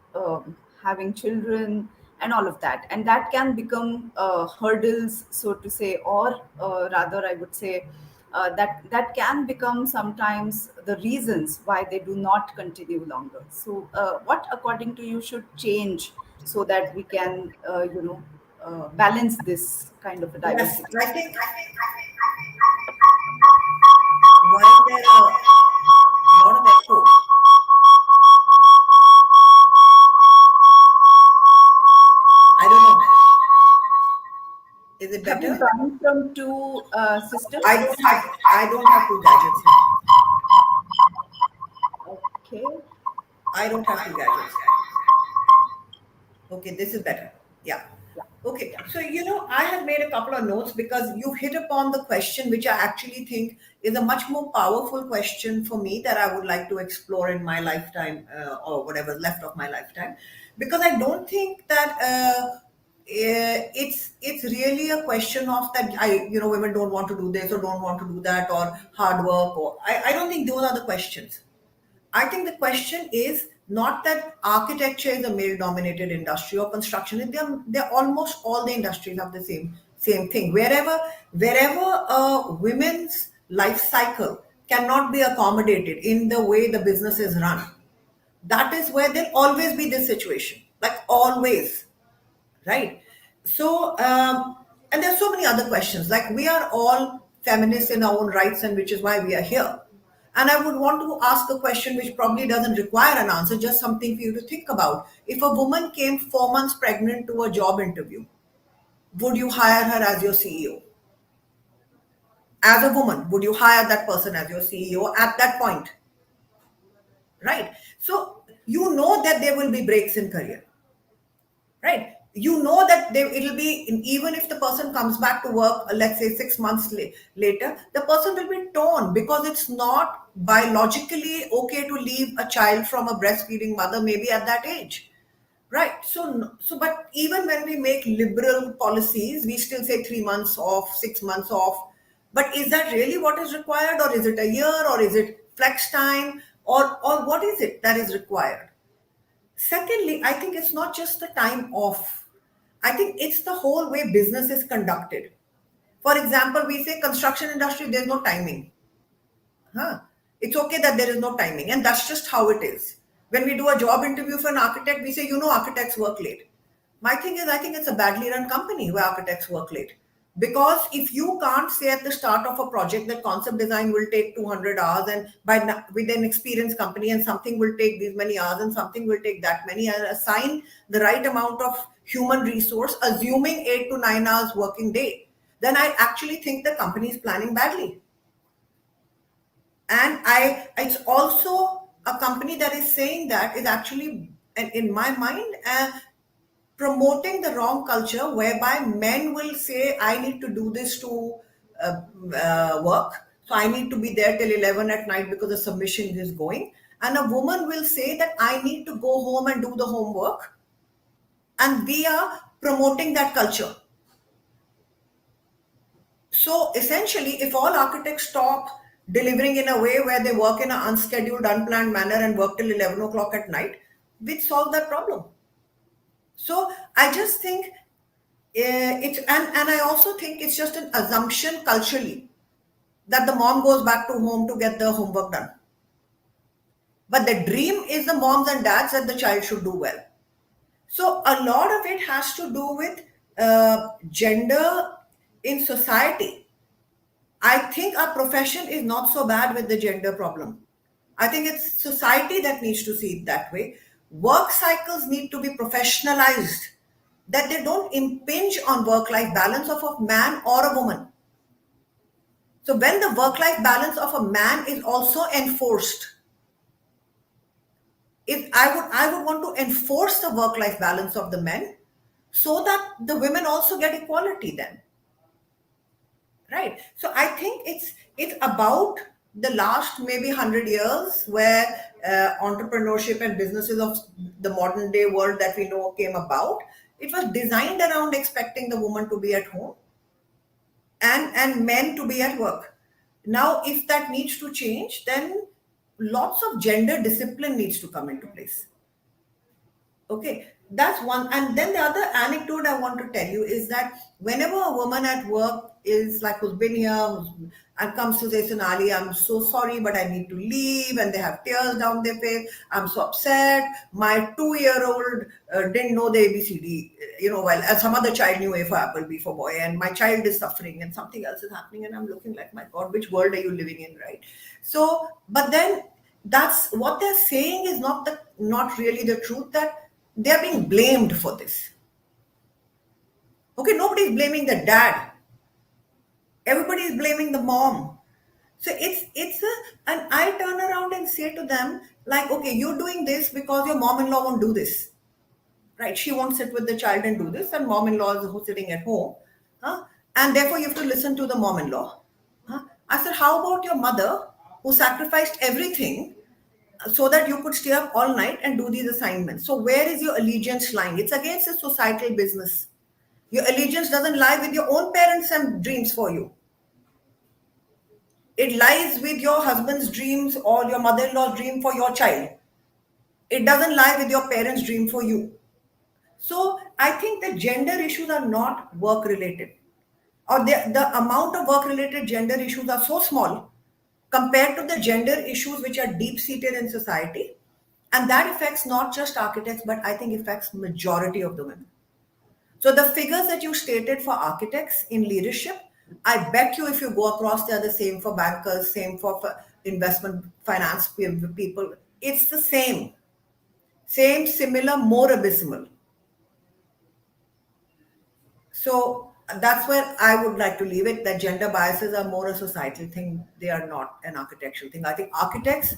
having children, and all of that, and that can become hurdles, so to say, or rather I would say that can become sometimes the reasons why they do not continue longer. So, what, according to you, should change so that we can, balance this kind of a Yes, diversity? I think while there are a lot of echo, I don't know. Is it Have you better? gone from two systems? I don't have two gadgets here. Okay. I don't have two gadgets. Okay, this is better. Yeah. Yeah. Okay. So, I have made a couple of notes because you've hit upon the question, which I actually think is a much more powerful question for me that I would like to explore in my lifetime, or whatever left of my lifetime. Because I don't think that it's really a question of that women don't want to do this or don't want to do that or hard work, or I don't think those are the questions. I think the question is not that architecture is a male-dominated industry or construction. They're almost all the industries have the same thing. Wherever a women's life cycle cannot be accommodated in the way the business is run, that is where there'll always be this situation. Like always, right? So and there's so many other questions, like we are all feminists in our own rights, and which is why we are here. And I would want to ask a question which probably doesn't require an answer, just something for you to think about. If a woman came 4 months pregnant to a job interview, would you hire her as your CEO? As a woman, would you hire that person as your CEO at that point? Right? So you know that there will be breaks in career, right? You know that it'll be, even if the person comes back to work, let's say 6 months later, the person will be torn because it's not biologically okay to leave a child from a breastfeeding mother, maybe at that age, right? So but even when we make liberal policies, we still say 3 months off, 6 months off. But is that really what is required, or is it a year, or is it flex time, or what is it that is required? Secondly, I think it's not just the time off. I think it's the whole way business is conducted. For example, we say construction industry, there's no timing. Huh? It's okay that there is no timing, and that's just how it is. When we do a job interview for an architect, we say, architects work late. My thing is, I think it's a badly run company where architects work late. Because if you can't say at the start of a project that concept design will take 200 hours, and with an experienced company, and something will take these many hours and something will take that many, and assign the right amount of human resource, assuming 8 to 9 hours working day, then I actually think the company is planning badly. And it's also a company that is saying that is actually, in my mind, promoting the wrong culture whereby men will say, I need to do this to work, so I need to be there till 11 at night because the submission is going, and a woman will say that I need to go home and do the homework, and we are promoting that culture. So essentially, if all architects stop delivering in a way where they work in an unscheduled, unplanned manner and work till 11 o'clock at night, which solve that problem. So I just think it's and I also think it's just an assumption culturally that the mom goes back to home to get the homework done. But the dream is the moms and dads that the child should do well. So a lot of it has to do with gender in society. I think our profession is not so bad with the gender problem. I think it's society that needs to see it that way. Work cycles need to be professionalized, that they don't impinge on work life balance of a man or a woman. So when the work life balance of a man is also enforced, if I would want to enforce the work life balance of the men so that the women also get equality then, right? So I think it's about the last maybe 100 years where entrepreneurship and businesses of the modern day world that we know came about. It was designed around expecting the woman to be at home and men to be at work. Now if that needs to change, then lots of gender discipline needs to come into place. Okay, that's one. And then the other anecdote I want to tell you is that whenever a woman at work is like who's been here and comes to say, Sonali, I'm so sorry, but I need to leave, and they have tears down their face. I'm so upset. My 2-year-old didn't know the ABCD, well, as some other child knew A for apple, B for boy, and my child is suffering, and something else is happening, and I'm looking like, my God, which world are you living in, right? So, but then that's what they're saying is not really the truth, that they're being blamed for this. Okay, nobody's blaming the dad. Everybody is blaming the mom. So and I turn around and say to them, like, okay, you're doing this because your mom-in-law won't do this, right? She won't sit with the child and do this, and mom-in-law is who's sitting at home, and therefore you have to listen to the mom-in-law. I said, how about your mother who sacrificed everything so that you could stay up all night and do these assignments? So where is your allegiance lying? It's against a societal business. Your allegiance doesn't lie with your own parents and dreams for you. It lies with your husband's dreams or your mother-in-law's dream for your child. It doesn't lie with your parents' dream for you. So I think the gender issues are not work related, or the amount of work related gender issues are so small compared to the gender issues which are deep seated in society, and that affects not just architects, but I think affects majority of the women. So the figures that you stated for architects in leadership, I bet you if you go across, they're the same for bankers, same for investment finance people. It's the same, similar, more abysmal. So that's where I would like to leave it, that gender biases are more a societal thing. They are not an architectural thing. I think architects,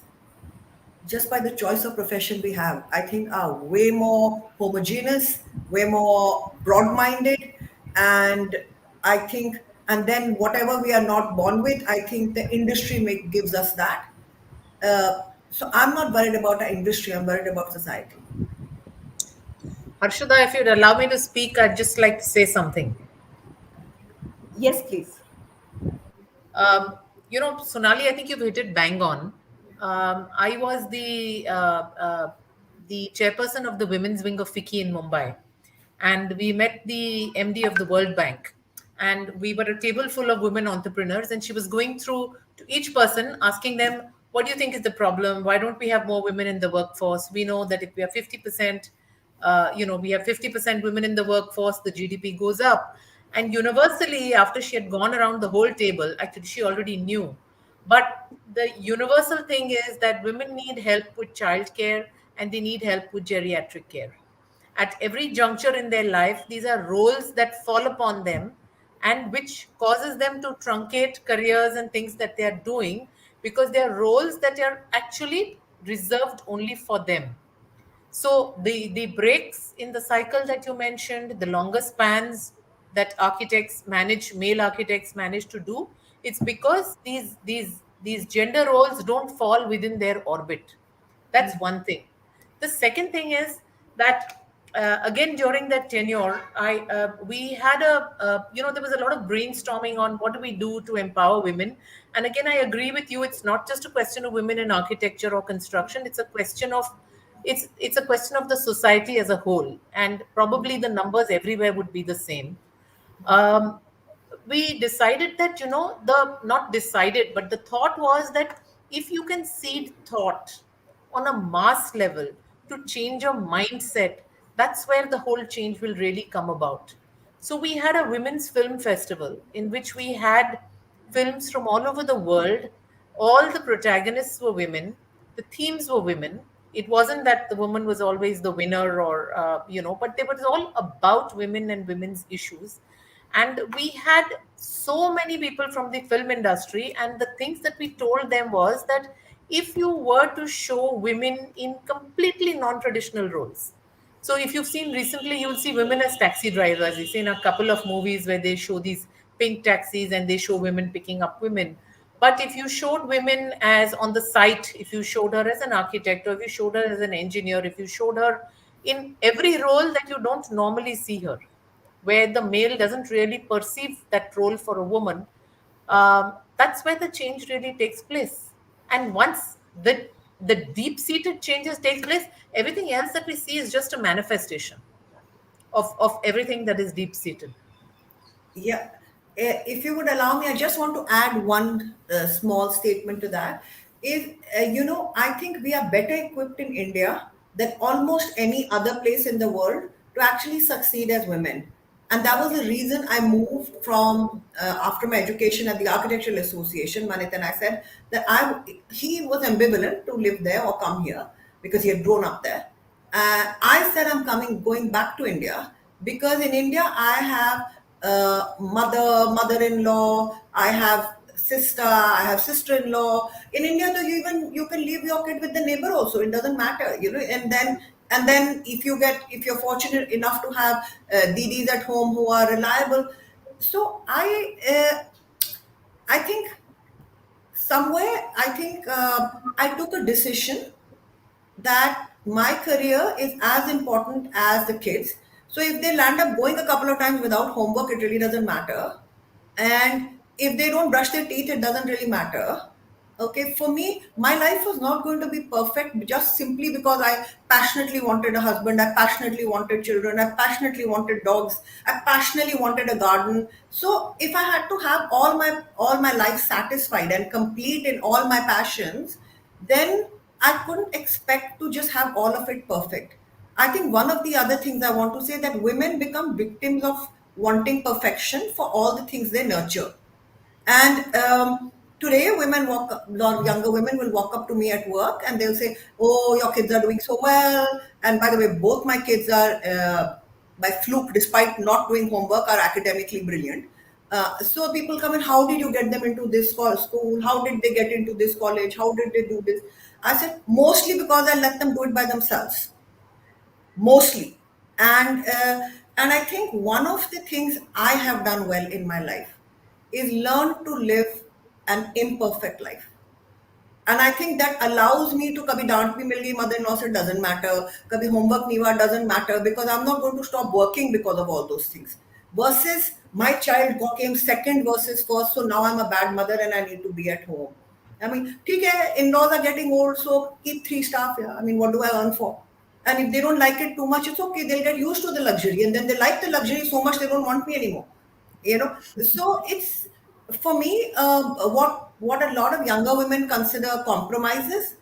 just by the choice of profession we have, I think are way more homogeneous, way more broad-minded, and I think, and then whatever we are not born with, I think the industry gives us that. So I'm not worried about our industry, I'm worried about society. Harshada, if you'd allow me to speak, I'd just like to say something. Yes, please. Sonali, I think you've hit it bang on. I was the chairperson of the women's wing of FICCI in Mumbai, and we met the MD of the World Bank, and we were a table full of women entrepreneurs, and she was going through to each person, asking them, what do you think is the problem? Why don't we have more women in the workforce? We know that if we have 50%, we have 50% women in the workforce, the GDP goes up. And universally, after she had gone around the whole table, actually she already knew, but the universal thing is that women need help with childcare and they need help with geriatric care. At every juncture in their life, these are roles that fall upon them and which causes them to truncate careers and things that they are doing, because they are roles that are actually reserved only for them. So the breaks in the cycle that you mentioned, the longer spans that male architects manage to do, it's because these gender roles don't fall within their orbit. That's one thing. The second thing is that again during that tenure, we had there was a lot of brainstorming on what do we do to empower women. And again, I agree with you. It's not just a question of women in architecture or construction. It's a question of it's a question of the society as a whole, and probably the numbers everywhere would be the same. um, we decided that, the not decided, but the thought was that if you can seed thought on a mass level to change your mindset, that's where the whole change will really come about. So we had a women's film festival in which we had films from all over the world. All the protagonists were women, the themes were women. It wasn't that the woman was always the winner, or but they was all about women and women's issues. And we had so many people from the film industry, and the things that we told them was that if you were to show women in completely non-traditional roles, so if you've seen recently, you'll see women as taxi drivers. You've seen a couple of movies where they show these pink taxis and they show women picking up women. But if you showed women as on the site, if you showed her as an architect, or if you showed her as an engineer, if you showed her in every role that you don't normally see her, where the male doesn't really perceive that role for a woman, that's where the change really takes place. And once the deep-seated changes takes place, everything else that we see is just a manifestation of everything that is deep-seated. Yeah. If you would allow me, I just want to add one small statement to that. I think we are better equipped in India than almost any other place in the world to actually succeed as women. And that was the reason I moved from after my education at the Architectural Association. Manit and I said that he was ambivalent to live there or come here because he had grown up there. I said I'm going back to India because in India I have mother-in-law, I have sister, I have sister-in-law. In India, though, you can leave your kid with the neighbor also. It doesn't matter, And then if you're fortunate enough to have didis at home who are reliable. So I think somewhere I took a decision that my career is as important as the kids. So if they land up going a couple of times without homework, it really doesn't matter. And if they don't brush their teeth, it doesn't really matter. Okay, for me, my life was not going to be perfect just simply because I passionately wanted a husband, I passionately wanted children, I passionately wanted dogs, I passionately wanted a garden. So if I had to have all my life satisfied and complete in all my passions, then I couldn't expect to just have all of it perfect. I think one of the other things I want to say that women become victims of wanting perfection for all the things they nurture. And today, a lot of younger women will walk up to me at work and they'll say, "Oh, your kids are doing so well." And by the way, both my kids are, by fluke, despite not doing homework, are academically brilliant. So people come in, how did you get them into this school? How did they get into this college? How did they do this? I said, mostly because I let them do it by themselves, mostly. And I think one of the things I have done well in my life is learn to live an imperfect life. And I think that allows me to kabhi dant bhi mil gayi, mother-in-law said doesn't matter, kabhi homework nahi hua doesn't matter, because I'm not going to stop working because of all those things. Versus my child came second versus first, so now I'm a bad mother and I need to be at home. I mean, theek hai, in-laws are getting old, so keep 3 staff here. I mean, what do I earn for? And if they don't like it too much, it's okay. They'll get used to the luxury, and then they like the luxury so much they don't want me anymore. So it's for me, what a lot of younger women consider compromises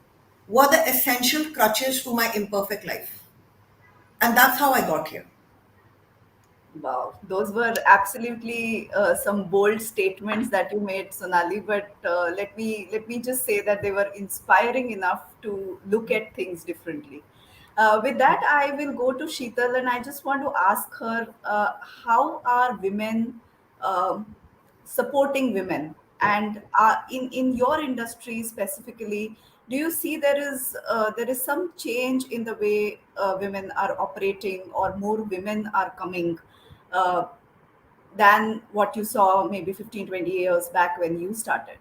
were the essential crutches to my imperfect life, and that's how I got here. Wow, those were absolutely some bold statements that you made, Sonali. But let me just say that they were inspiring enough to look at things differently. With that, I will go to Sheetal, and I just want to ask her, how are women supporting women, and in your industry specifically, do you see there is some change in the way women are operating, or more women are coming uh, than what you saw maybe 15, 20 years back when you started?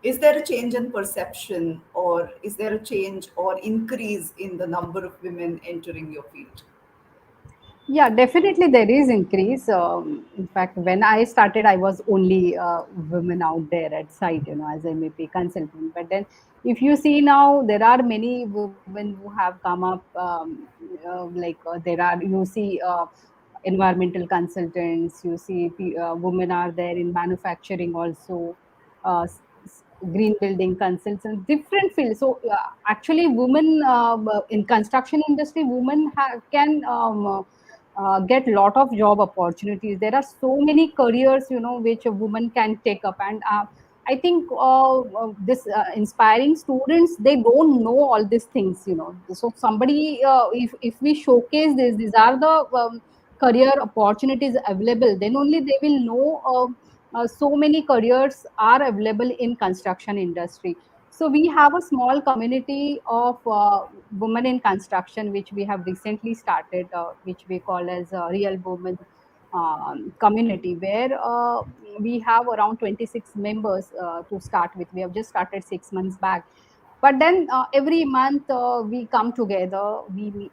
Is there a change in perception, or is there a change or increase in the number of women entering your field? Yeah, definitely there is increase. In fact, when I started, I was only women out there at site, as a MEP consultant. But then, if you see now, there are many women who have come up. There are, you see, environmental consultants. You see, women are there in manufacturing also. Green building consultants, different fields. So actually, women in construction industry, women can get lot of job opportunities. There are so many careers, which a woman can take up, and I think this inspiring students, they don't know all these things. So somebody, if we showcase this, these are the career opportunities available, then only they will know. So many careers are available in construction industry. So we have a small community of women in construction, which we have recently started, which we call as Real Women community, where we have around 26 members to start with. We have just started 6 months back. But then every month we come together. We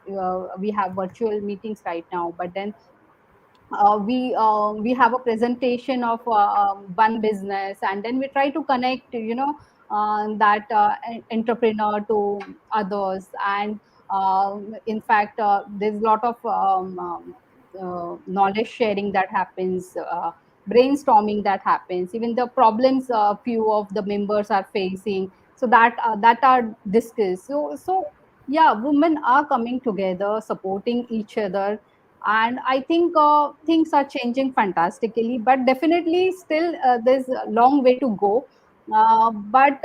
have virtual meetings right now. But then we have a presentation of one business, and then we try to connect, that entrepreneur to others. And in fact, there's a lot of knowledge sharing that happens, brainstorming that happens, even the problems few of the members are facing, so that are discussed. So yeah, women are coming together, supporting each other. And I think things are changing fantastically, but definitely still there's a long way to go. But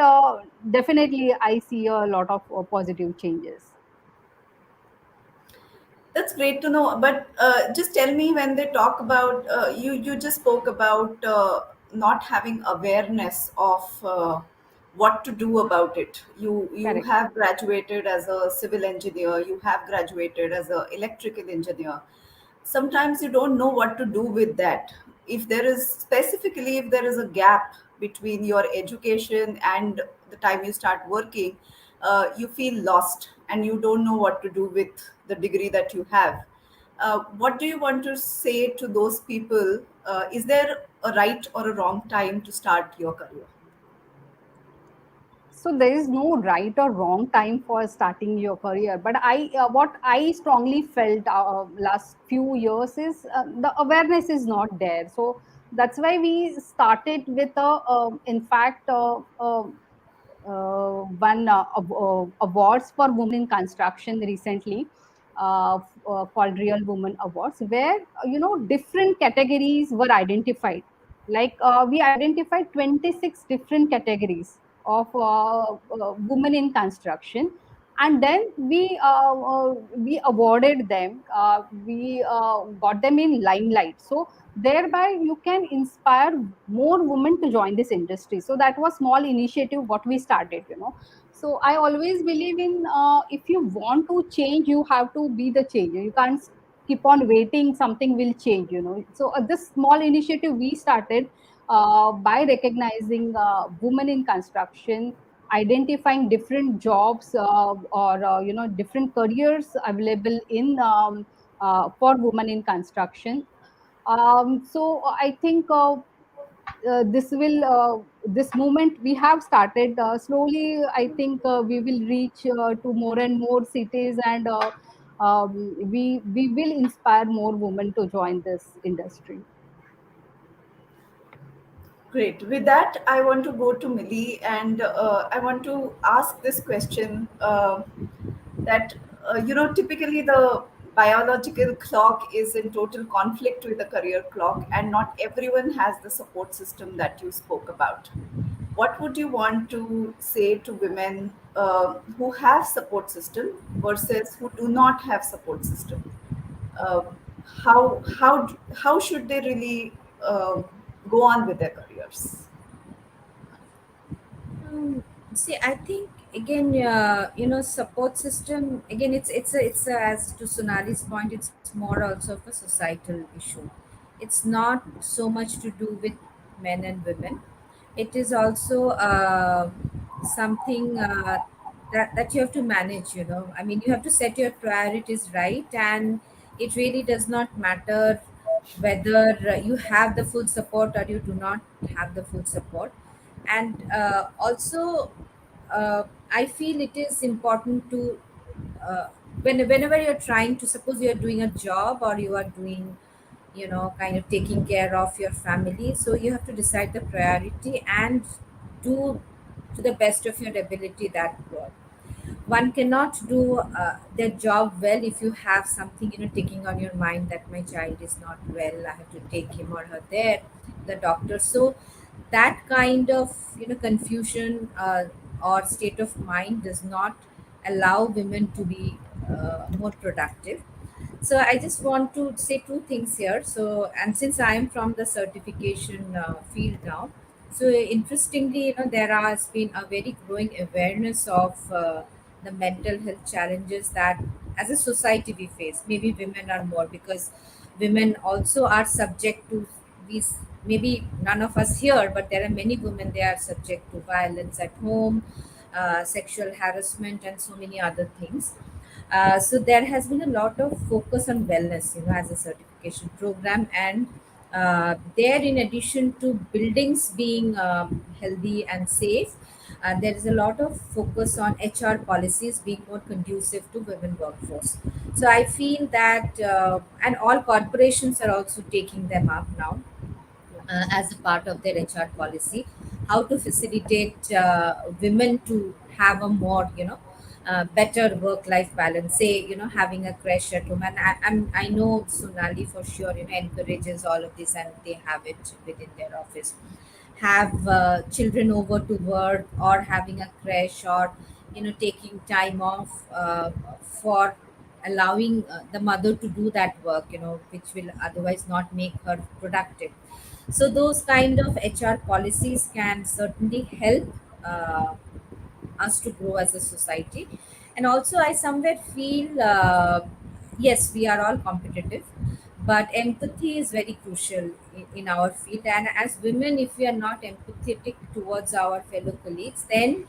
definitely I see a lot of positive changes. That's great to know. But just tell me, when they talk about you just spoke about not having awareness of what to do about it. You Correct. have graduated as a civil engineer. You have graduated as a electrical engineer. Sometimes you don't know what to do with that. If there is, specifically if there is a gap between your education and the time you start working, you feel lost and you don't know what to do with the degree that you have. What do you want to say to those people? Is there a right or a wrong time to start your career? So there is no right or wrong time for starting your career, but what I strongly felt last few years is the awareness is not there. So that's why we started with in fact, one awards for women in construction recently, called Real Women Awards, where different categories were identified. Like we identified 26 different categories of women in construction, and then we awarded them. We got them in limelight. So thereby you can inspire more women to join this industry. So that was small initiative what we started. So I always believe in, if you want to change, you have to be the change. You can't keep on waiting something will change. So this small initiative we started by recognizing women in construction, identifying different jobs, or different careers available in for women in construction. So I think this movement we have started slowly. I think we will reach to more and more cities, and we will inspire more women to join this industry. Great. With that, I want to go to Millie, and I want to ask this question, that, typically the biological clock is in total conflict with the career clock, and not everyone has the support system that you spoke about. What would you want to say to women who have support system versus who do not have support system? uh, how should they really go on with their careers? Um, See, I think again, support system. Again, it's as to Sonali's point, it's more also of a societal issue. It's not so much to do with men and women. It is also something that you have to manage. I mean, you have to set your priorities right, and it really does not matter whether you have the full support or you do not have the full support. And also, I feel it is important to uh, whenever you're trying to, suppose you're doing a job or you are doing, kind of taking care of your family, so you have to decide the priority and do to the best of your ability that work. One cannot do their job well if you have something, taking on your mind, that my child is not well, I have to take him or her there, the doctor. So that kind of, confusion or state of mind does not allow women to be more productive. So I just want to say two things here. So, and since I am from the certification field now, so interestingly, there has been a very growing awareness of the mental health challenges that as a society we face. Maybe women are more, because women also are subject to these, maybe none of us here, but there are many women, they are subject to violence at home, sexual harassment, and so many other things. So there has been a lot of focus on wellness, as a certification program, and there, in addition to buildings being healthy and safe, there is a lot of focus on HR policies being more conducive to women workforce. So I feel that, and all corporations are also taking them up now as a part of their HR policy, how to facilitate women to have a more, better work-life balance. Say, having a crash at home, and I know Sonali for sure, encourages all of this, and they have it within their office. Have children over to work, or having a crash, or taking time off for allowing the mother to do that work, which will otherwise not make her productive. So those kind of HR policies can certainly help us to grow as a society. And also, I somewhere feel, yes, we are all competitive, but empathy is very crucial in our field. And as women, if we are not empathetic towards our fellow colleagues, then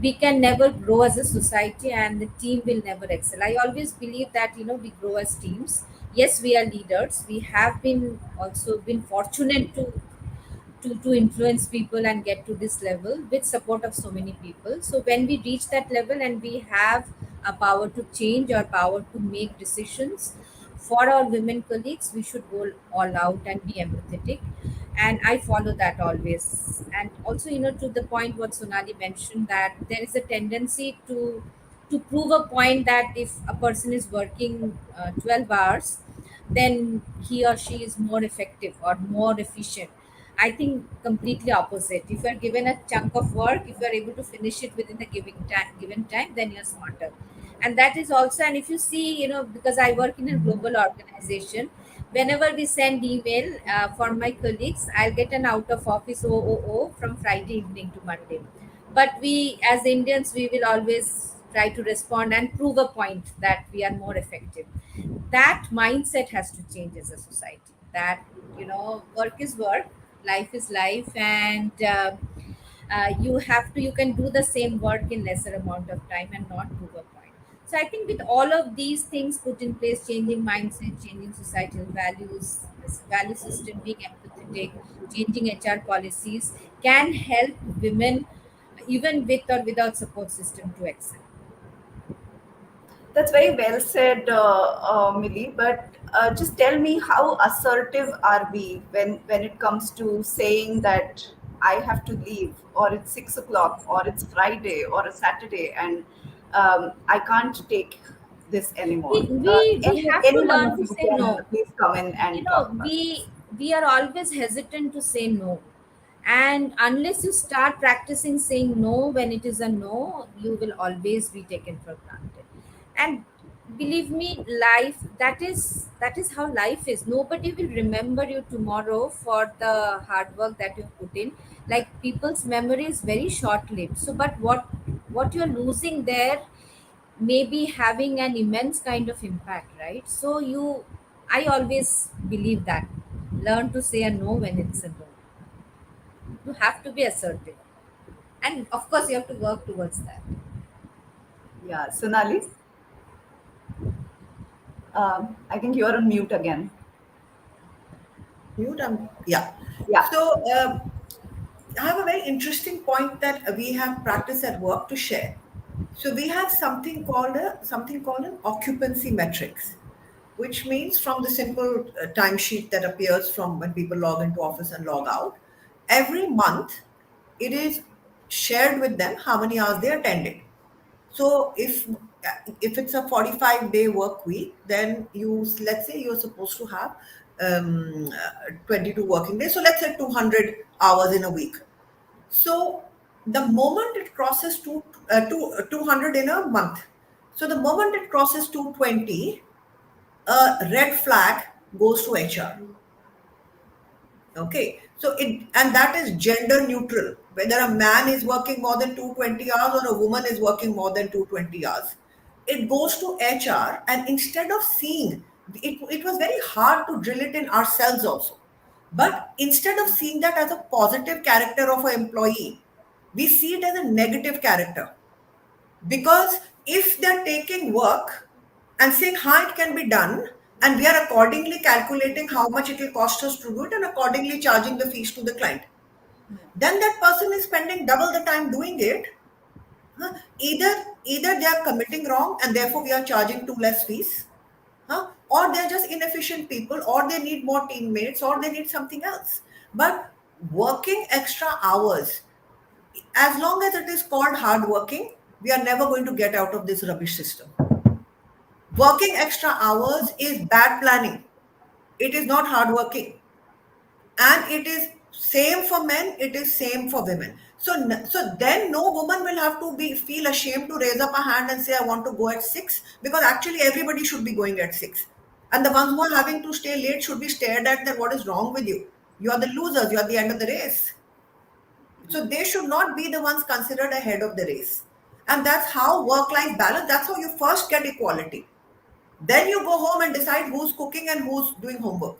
we can never grow as a society, and the team will never excel. I always believe that, we grow as teams. Yes, we are leaders, we have been also been fortunate to influence people and get to this level with support of so many people. So when we reach that level and we have a power to change or power to make decisions for our women colleagues, we should go all out and be empathetic. And I follow that always. And also, to the point what Sonali mentioned, that there is a tendency to prove a point that if a person is working 12 hours, then he or she is more effective or more efficient. I think completely opposite. If you are given a chunk of work, if you are able to finish it within the given time, then you're smarter. And that is also, and if you see, because I work in a global organization, whenever we send email for my colleagues, I'll get an out of office OOO from Friday evening to Monday. But we, as Indians, we will always try to respond and prove a point that we are more effective. That mindset has to change as a society, that, work is work, life is life, and you can do the same work in lesser amount of time and not prove a point. So I think with all of these things put in place, changing mindset, changing societal values, this value system, being empathetic, changing HR policies, can help women, even with or without support system, to excel. That's very well said, Millie. But just tell me, how assertive are we when it comes to saying that I have to leave, or it's 6 o'clock, or it's Friday or a Saturday, and I can't take this we anymore. we we have to Any one learn of to you say can no. please come in you and know talk about we this. we are always hesitant to say no, and unless you start practicing saying no when it is a no, you will always be taken for granted. And believe me, life, that is how life is. Nobody will remember you tomorrow for the hard work that you put in. Like, people's memory is very short lived. So but what you're losing there may be having an immense kind of impact, right? So I always believe that, learn to say a no when it's a no. You have to be assertive, and of course you have to work towards that. Yeah, Sonali. I think you're on mute again. Mute. Yeah. Yeah. So I have a very interesting point that we have practice at work to share. So we have something called an occupancy metrics, which means from the simple timesheet that appears from when people log into office and log out, every month it is shared with them how many hours they attended. So if it's a 45-day work week, then let's say you're supposed to have 22 working days. So let's say 200 hours in a week. So the moment it crosses 200 in a month, so the moment it crosses 220, a red flag goes to HR. Okay, so and that is gender neutral. Whether a man is working more than 220 hours or a woman is working more than 220 hours, it goes to HR. And instead of seeing it was very hard to drill it in ourselves also. But instead of seeing that as a positive character of an employee, we see it as a negative character. Because if they're taking work and saying how it can be done, and we are accordingly calculating how much it will cost us to do it and accordingly charging the fees to the client, then that person is spending double the time doing it. Huh? Either they are committing wrong and therefore we are charging too less fees, huh? Or they're just inefficient people, or they need more teammates, or they need something else. But working extra hours, as long as it is called hard working, we are never going to get out of this rubbish system. Working extra hours is bad planning. It is not hard working. And it is same for men, it is same for women. So then no woman will have to feel ashamed to raise up a hand and say, I want to go at 6, because actually everybody should be going at 6. And the ones who are having to stay late should be stared at that what is wrong with you. You are the losers, you are the end of the race. So they should not be the ones considered ahead of the race. And that's how work-life balance, that's how you first get equality. Then you go home and decide who's cooking and who's doing homework.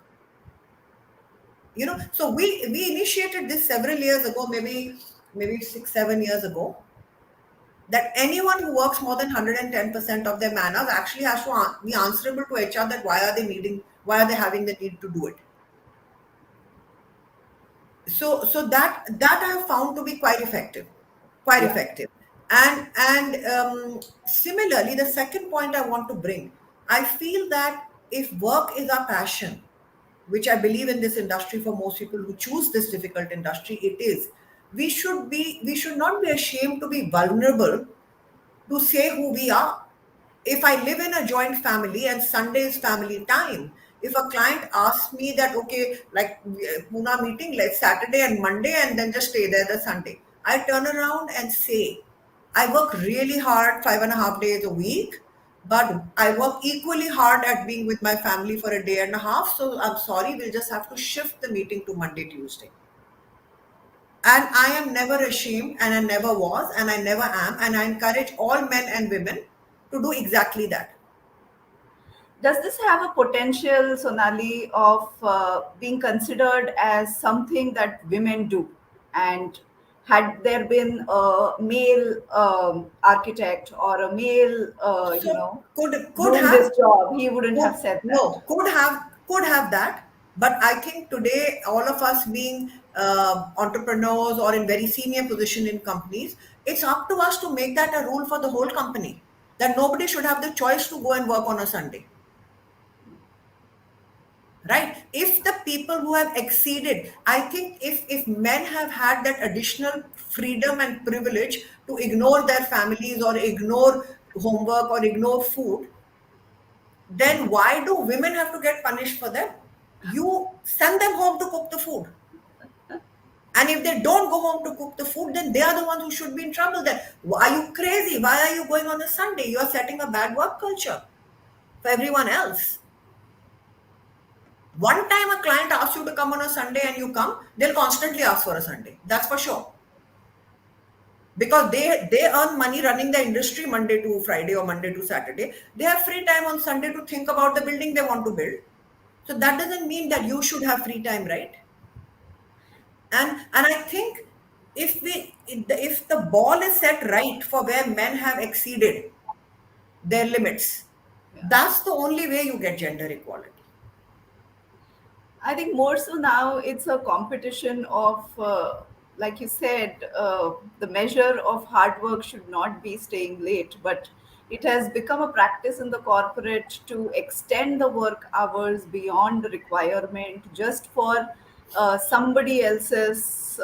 So we initiated this several years ago, maybe 6-7 years ago, that anyone who works more than 110% of their man hours actually has to be answerable to HR that why are they having the need to do it. So that I have found to be quite effective. And similarly, the second point I want to bring, I feel that if work is our passion, which I believe in this industry, for most people who choose this difficult industry, it is. We should not be ashamed to be vulnerable, to say who we are. If I live in a joint family and Sunday is family time, if a client asks me that, okay, like Pune meeting, like Saturday and Monday, and then just stay there the Sunday, I turn around and say, I work really hard 5.5 days a week, but I work equally hard at being with my family for a day and a half. So I'm sorry, we'll just have to shift the meeting to Monday, Tuesday. And I am never ashamed, and I never was, and I never am. And I encourage all men and women to do exactly that. Does this have a potential, Sonali, of being considered as something that women do? And had there been a male architect or a male, So could doing have this job, he wouldn't could, have said that. no could have that. But I think today, all of us being entrepreneurs or in very senior position in companies, it's up to us to make that a rule for the whole company, that nobody should have the choice to go and work on a Sunday. Right? If the people who have exceeded, I think if men have had that additional freedom and privilege to ignore their families or ignore homework or ignore food, then why do women have to get punished for that? You send them home to cook the food. And if they don't go home to cook the food, then they are the ones who should be in trouble. Then are you crazy? Why are you going on a Sunday? You are setting a bad work culture for everyone else. One time a client asks you to come on a Sunday and you come, they'll constantly ask for a Sunday. That's for sure. Because they earn money running the industry Monday to Friday or Monday to Saturday. They have free time on Sunday to think about the building they want to build. So that doesn't mean that you should have free time, right? And I think if the ball is set right for where men have exceeded their limits, That's the only way you get gender equality. I think more so now it's a competition of, like you said, the measure of hard work should not be staying late, but it has become a practice in the corporate to extend the work hours beyond the requirement just for somebody else's,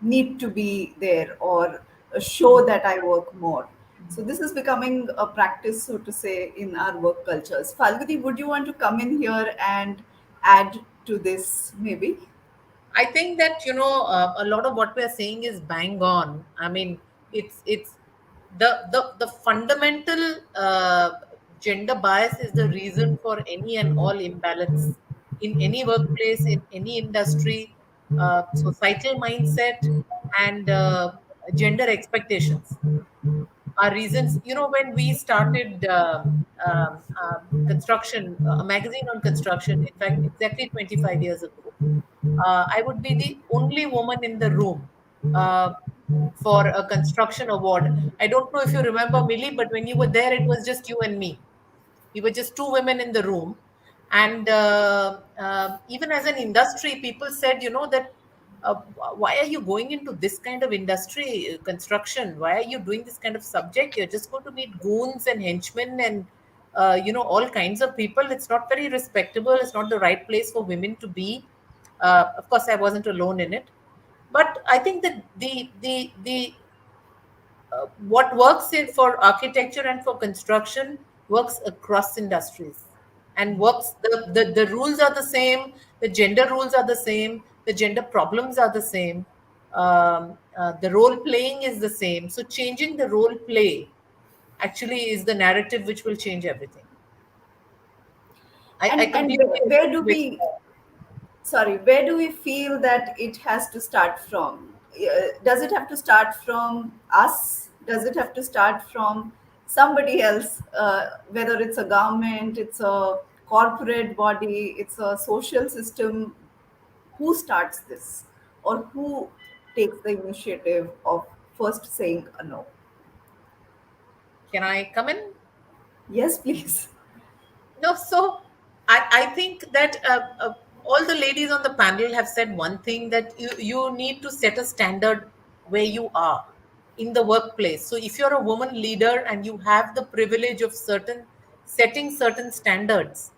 need to be there or show that I work more. So this is becoming a practice, so to say, in our work cultures. Falguni, would you want to come in here and add to this, maybe? I think that a lot of what we are saying is bang on. I mean, it's the fundamental gender bias is the reason for any and all imbalance in any workplace, in any industry, societal mindset, and gender expectations are reasons. When we started construction, a magazine on construction, in fact, exactly 25 years ago, I would be the only woman in the room uh, for a construction award. I don't know if you remember, Millie, but when you were there, it was just you and me. We were just two women in the room. And even as an industry, people said, that why are you going into this kind of industry, construction? Why are you doing this kind of subject? You're just going to meet goons and henchmen and, all kinds of people. It's not very respectable. It's not the right place for women to be. Of course, I wasn't alone in it. But I think that what works in for architecture and for construction works across industries and works the rules are the same, the gender rules are the same, the gender problems are the same, the role playing is the same. So changing the role play actually is the narrative which will change everything. I And completely where agree do with we, sorry, where do we feel that it has to start from? Does it have to start from us? Does it have to start from somebody else? Whether it's a government, it's a corporate body, it's a social system. Who starts this, or who takes the initiative of first saying a no? Can I come in? Yes, please. No, so I think that all the ladies on the panel have said one thing, that you need to set a standard where you are in the workplace. So if you're a woman leader and you have the privilege of setting certain standards,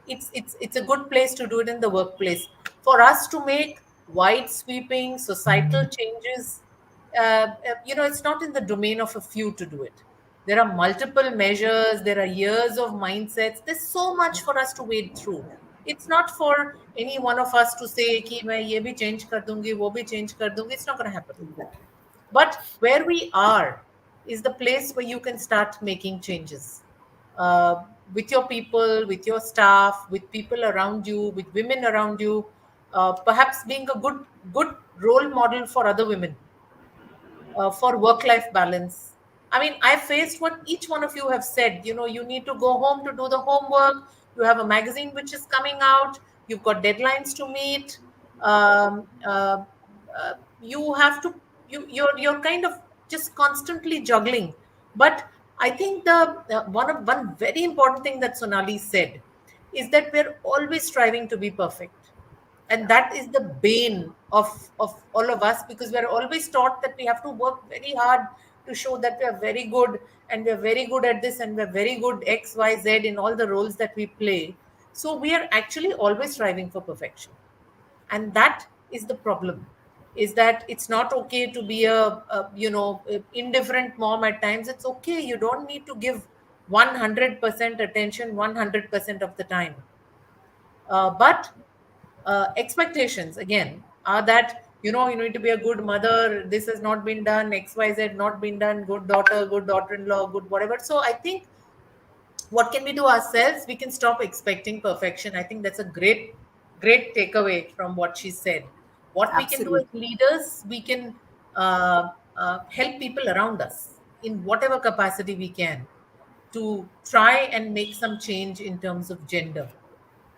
it's a good place to do it in the workplace. For us to make wide sweeping societal changes, it's not in the domain of a few to do it. There are multiple measures, there are years of mindsets. There's so much for us to wade through. It's not for any one of us to say कि मैं ये भी change कर दूंगी, वो भी change कर दूंगी. It's not going to happen. Exactly. But where we are is the place where you can start making changes with your people, with your staff, with people around you, with women around you. Perhaps being a good role model for other women, for work life balance. I mean, I faced what each one of you have said. You need to go home to do the homework. You have a magazine which is coming out. You've got deadlines to meet. Um, uh, you have to. You're kind of just constantly juggling. But I think the one very important thing that Sonali said is that we're always striving to be perfect, and Yeah, that is the bane of all of us, because we're always taught that we have to work very hard to show that we are very good, and we're very good at this, and we're very good XYZ in all the roles that we play. So we are actually always striving for perfection, and that is the problem, is that it's not okay to be a indifferent mom at times. It's okay, you don't need to give 100% attention 100% of the time. But expectations again are that you need to be a good mother, this has not been done, XYZ not been done, good daughter-in-law, good whatever. So I think, what can we do ourselves? We can stop expecting perfection. I think that's a great takeaway from what she said. What we can do as absolutely. leaders, we can help people around us in whatever capacity we can to try and make some change in terms of gender.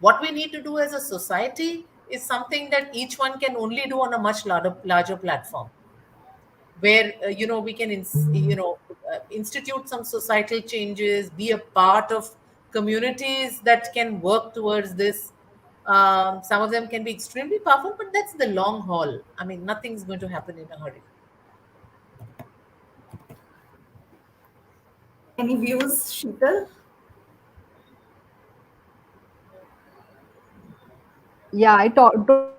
What we need to do as a society is something that each one can only do on a much larger platform, where we can institute some societal changes, be a part of communities that can work towards this. Some of them can be extremely powerful, but that's the long haul. I mean, nothing's going to happen in a hurry. Any views, Sheetal? Yeah, I totally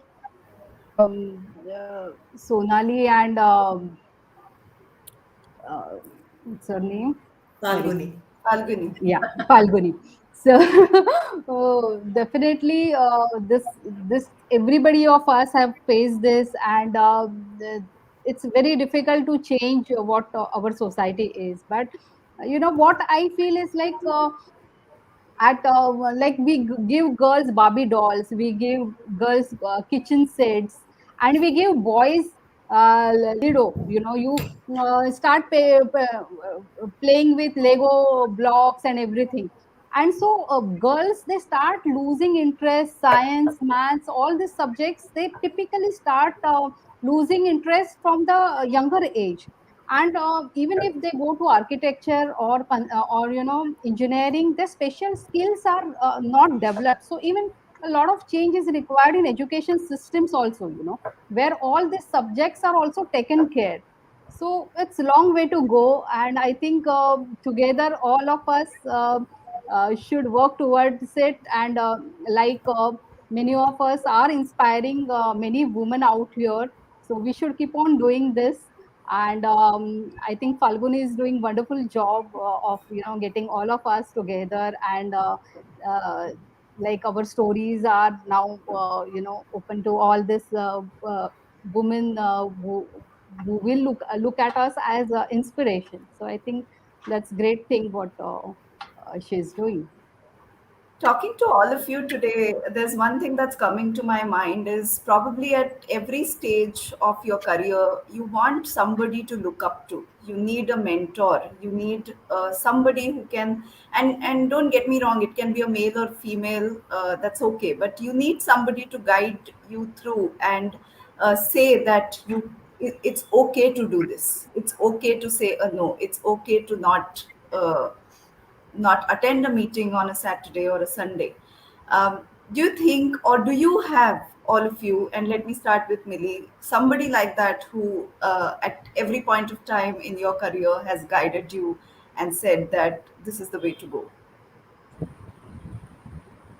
agree with Sonali and what's her name? Sorry. Falguni. Falguni. Yeah, Falguni. So definitely this everybody of us have faced this, and it's very difficult to change what our society is. But what I feel is like at like we give girls Barbie dolls, we give girls kitchen sets, and we give boys Lido. You start playing with Lego blocks and everything. And so girls, they start losing interest, science, maths, all these subjects, they typically start losing interest from the younger age. And even if they go to architecture or engineering, their special skills are not developed. So even a lot of change is required in education systems also, where all these subjects are also taken care. So it's a long way to go, and I think together all of us should work towards it. And like many of us are inspiring many women out here, so we should keep on doing this. And I think Falguni is doing wonderful job of getting all of us together. And uh, like our stories are now open to all this women who will look at us as inspiration. So I think that's great thing what she's doing. Talking to all of you today, there's one thing that's coming to my mind is probably at every stage of your career, you want somebody to look up to. You need a mentor. You need somebody who can, and don't get me wrong, it can be a male or female, that's okay. But you need somebody to guide you through and say that it's okay to do this. It's okay to say a no. It's okay to not attend a meeting on a Saturday or a Sunday. Do you think, or do you have, all of you, and let me start with Millie, somebody like that who, at every point of time in your career, has guided you and said that this is the way to go?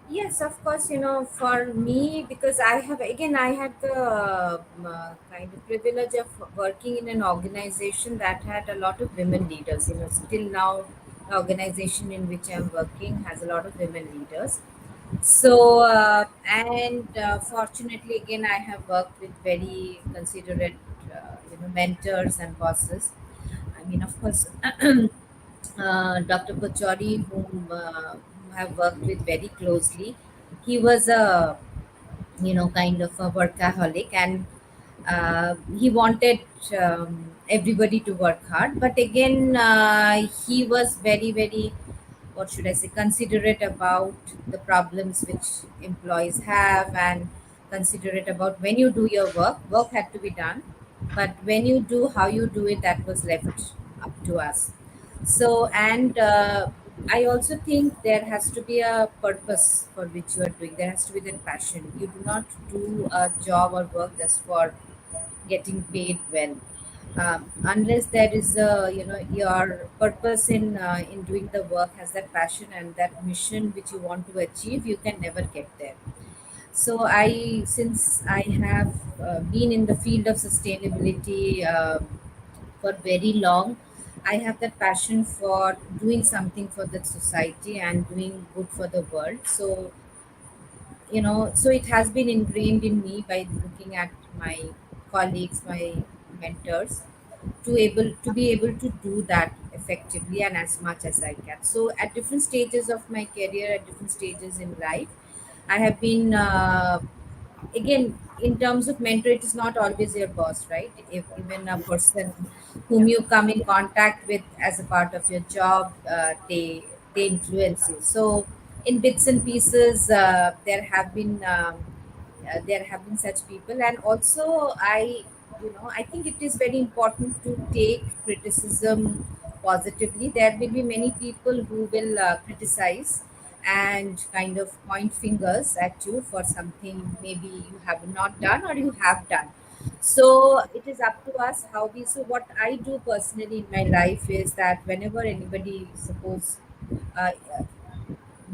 Yes, of course, for me, because I had the kind of privilege of working in an organization that had a lot of women leaders. Still now, the organization in which I'm working has a lot of women leaders. So, and fortunately, again, I have worked with very considerate, mentors and bosses. I mean, of course, Dr. Pachori, whom have worked with very closely, he was a kind of a workaholic, and he wanted everybody to work hard. But again, he was very, very, what should I say, considerate about the problems which employees have, and considerate about when you do your work. Work had to be done, but when you do, how you do it, that was left up to us. So, and I also think there has to be a purpose for which you are doing. There has to be that passion. You do not do a job or work just for getting paid well. Unless there is a, your purpose in doing the work, has that passion and that mission which you want to achieve, you can never get there. So since I have been in the field of sustainability for very long, I have that passion for doing something for the society and doing good for the world. So so it has been ingrained in me by looking at my colleagues, my mentors, to be able to do that effectively and as much as I can. So at different stages of my career, at different stages in life, I have been again, in terms of mentor, it is not always your boss, right? If even a person whom you come in contact with as a part of your job, they influence you. So in bits and pieces, there have been such people. And also I think it is very important to take criticism positively. There will be many people who will criticize and kind of point fingers at you for something maybe you have not done or you have done. So it is up to us how we. So what I do personally in my life is that whenever anybody, suppose, uh,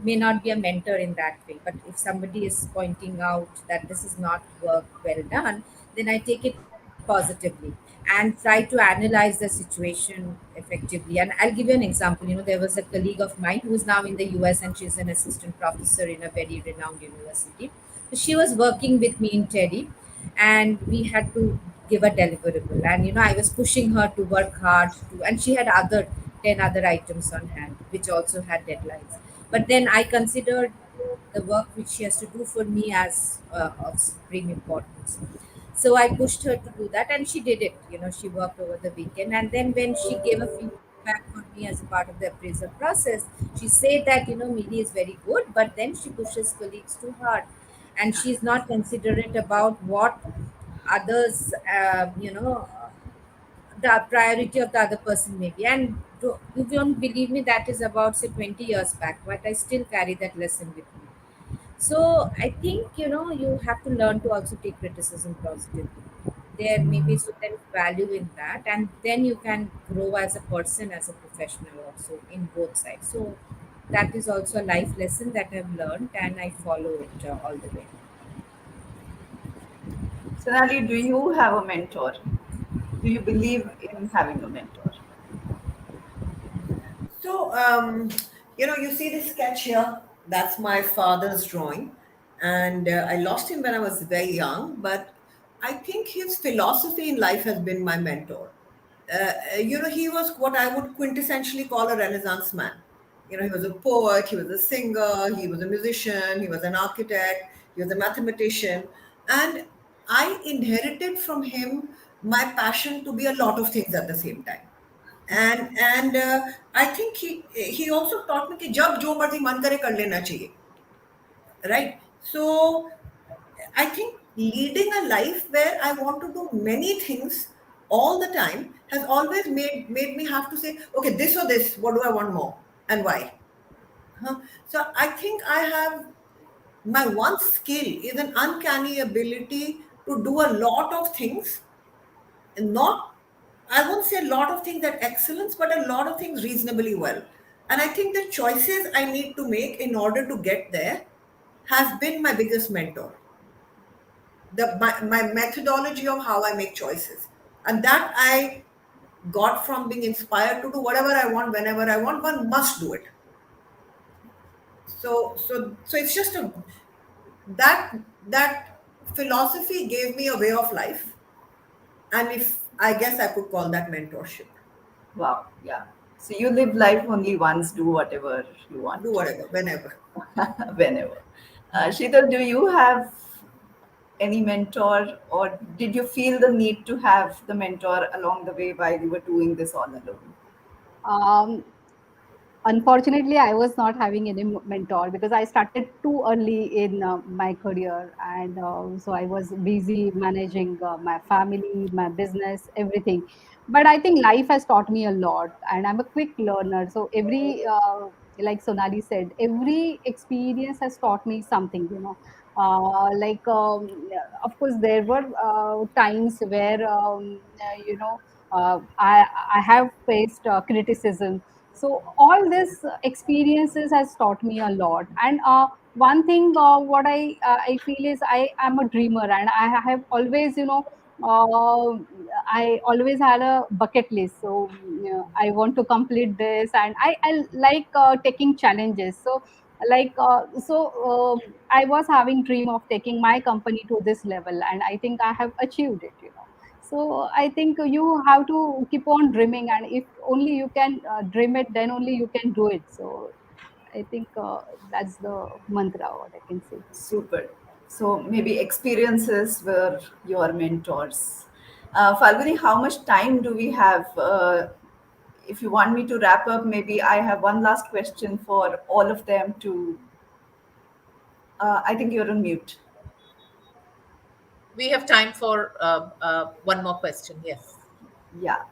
may not be a mentor in that way, but if somebody is pointing out that this is not work well done, then I take it positively and try to analyze the situation effectively. And I'll give you an example. There was a colleague of mine who is now in the US, and she's an assistant professor in a very renowned university. So she was working with me in Teddy, and we had to give a deliverable. And I was pushing her to work hard to, and she had other 10 other items on hand, which also had deadlines. But then I considered the work which she has to do for me as of supreme importance. So I pushed her to do that, and she did it. She worked over the weekend, and then when she gave a feedback for me as a part of the appraisal process, she said that Mili is very good, but then she pushes colleagues too hard, and she's not considerate about what others, the priority of the other person maybe. And you won't believe me, that is about say 20 years back, but I still carry that lesson with me. So I think you have to learn to also take criticism positively. There may be certain value in that, and then you can grow as a person, as a professional also, in both sides. So that is also a life lesson that I've learned, and I follow it all the way. Sonali, do you have a mentor? Do you believe in having a mentor? So, you see this sketch here? That's my father's drawing. And I lost him when I was very young, but I think his philosophy in life has been my mentor. He was what I would quintessentially call a Renaissance man. He was a poet, he was a singer, he was a musician, he was an architect, he was a mathematician. And I inherited from him my passion to be a lot of things at the same time. And I think he also taught me कि जब जो मर्जी मन करे कर लेना चाहिए, right? So I think leading a life where I want to do many things all the time has always made me have to say, okay, this or this, what do I want more and why? Huh? So I think I have my one skill is an uncanny ability to do a lot of things, not, I won't say a lot of things at excellence, but a lot of things reasonably well. And I think the choices I need to make in order to get there has been my biggest mentor. My methodology of how I make choices. And that I got from being inspired to do whatever I want, whenever I want. One must do it. So it's just that that philosophy gave me a way of life. And if I guess I could call that mentorship. Wow, yeah. So you live life only once, do whatever you want Do whatever, whenever. whenever. Sheetal, do you have any mentor, or did you feel the need to have the mentor along the way while you were doing this all alone? Um, Unfortunately, I was not having any mentor because I started too early in my career, and so I was busy managing my family, my business, everything. But I think life has taught me a lot, and I'm a quick learner. So every like Sonali said, every experience has taught me something. Of course, there were times where I have faced criticism. So all this experiences has taught me a lot. And one thing what I feel is I am a dreamer, and I have always uh, I always had a bucket list. So I want to complete this, and I like taking challenges. So I was having dream of taking my company to this level, and I think I have achieved it. So I think you have to keep on dreaming, and if only you can dream it, then only you can do it. So I think that's the mantra what I can say. Super. So maybe experiences were your mentors. Falguni, how much time do we have? If you want me to wrap up, maybe I have one last question for all of them to. I think you're on mute. We have time for one more question. Yes. Yeah.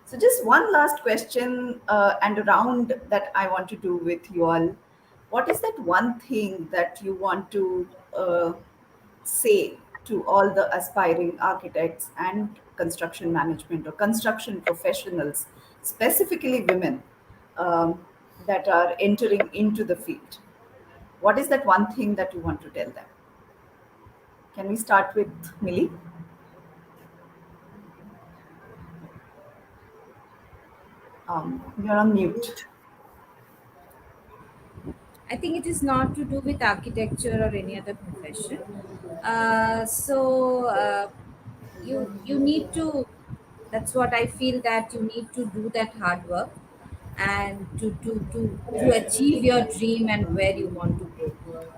So, just one last question and a round that I want to do with you all. What is that one thing that you want to say to all the aspiring architects and construction management or construction professionals, specifically women, that are entering into the field? What is that one thing that you want to tell them? Can we start with Millie? You're on mute. I think it is not to do with architecture or any other profession. You need to. That's what I feel, that you need to do that hard work and to achieve your dream and where you want to go.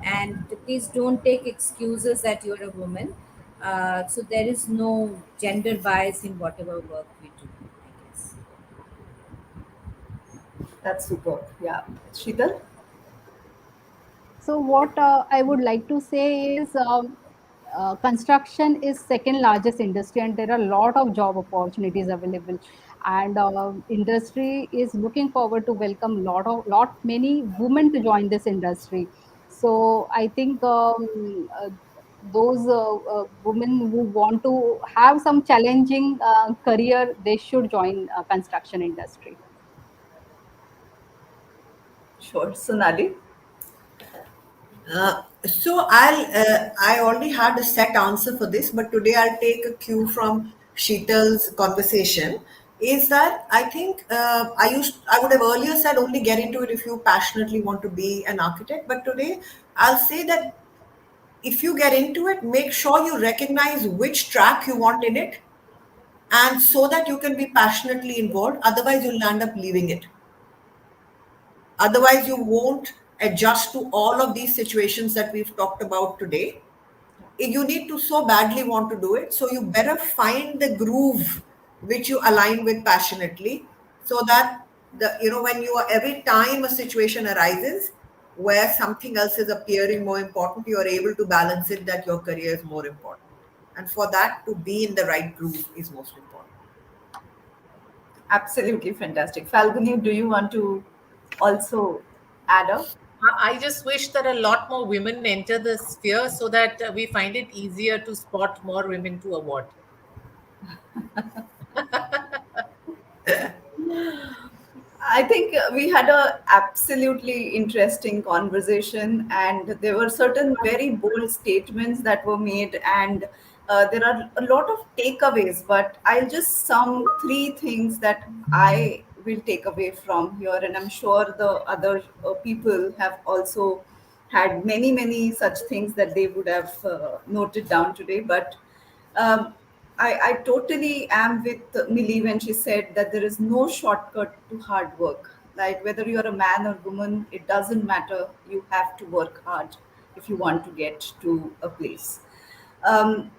And please don't take excuses that you're a woman. So there is no gender bias in whatever work we do, I guess. That's super. Yeah. Sheetal? So what I would like to say is construction is second largest industry, and there are a lot of job opportunities available. And industry is looking forward to welcome lot many women to join this industry. So I think those women who want to have some challenging career, they should join construction industry. Sure. Sonali? I already had a set answer for this, but today I'll take a cue from Sheetal's conversation. Is that I think I would have earlier said only get into it if you passionately want to be an architect, but today I'll say that if you get into it, make sure you recognize which track you want in it, and so that you can be passionately involved. Otherwise, you'll end up leaving it. Otherwise, you won't adjust to all of these situations that we've talked about today. You need to so badly want to do it. So you better find the groove which you align with passionately, so that when you are every time a situation arises where something else is appearing more important, you are able to balance it that your career is more important. And for that to be in the right groove is most important. Absolutely fantastic. Falguni, do you want to also add up? I just wish that a lot more women enter the sphere so that we find it easier to spot more women to award. I think we had a absolutely interesting conversation, and there were certain very bold statements that were made, and there are a lot of takeaways. But I'll just sum three things that I will take away from here, and I'm sure the other people have also had many such things that they would have noted down today. But um, I totally am with Millie when she said that there is no shortcut to hard work. Like whether you're a man or woman, it doesn't matter. You have to work hard if you want to get to a place. Um,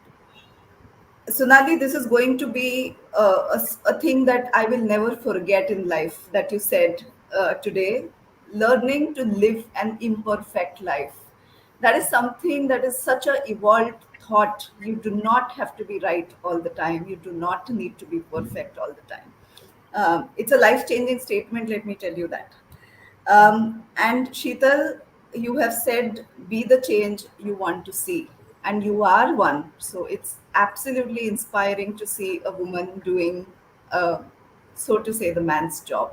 Sonali, this is going to be a thing that I will never forget in life that you said today. Learning to live an imperfect life. That is something that is such a evolved thought. You do not have to be right all the time. You do not need to be perfect all the time. It's a life changing statement, let me tell you that. And Sheetal, you have said, be the change you want to see. And you are one. So it's absolutely inspiring to see a woman doing, so to say, the man's job.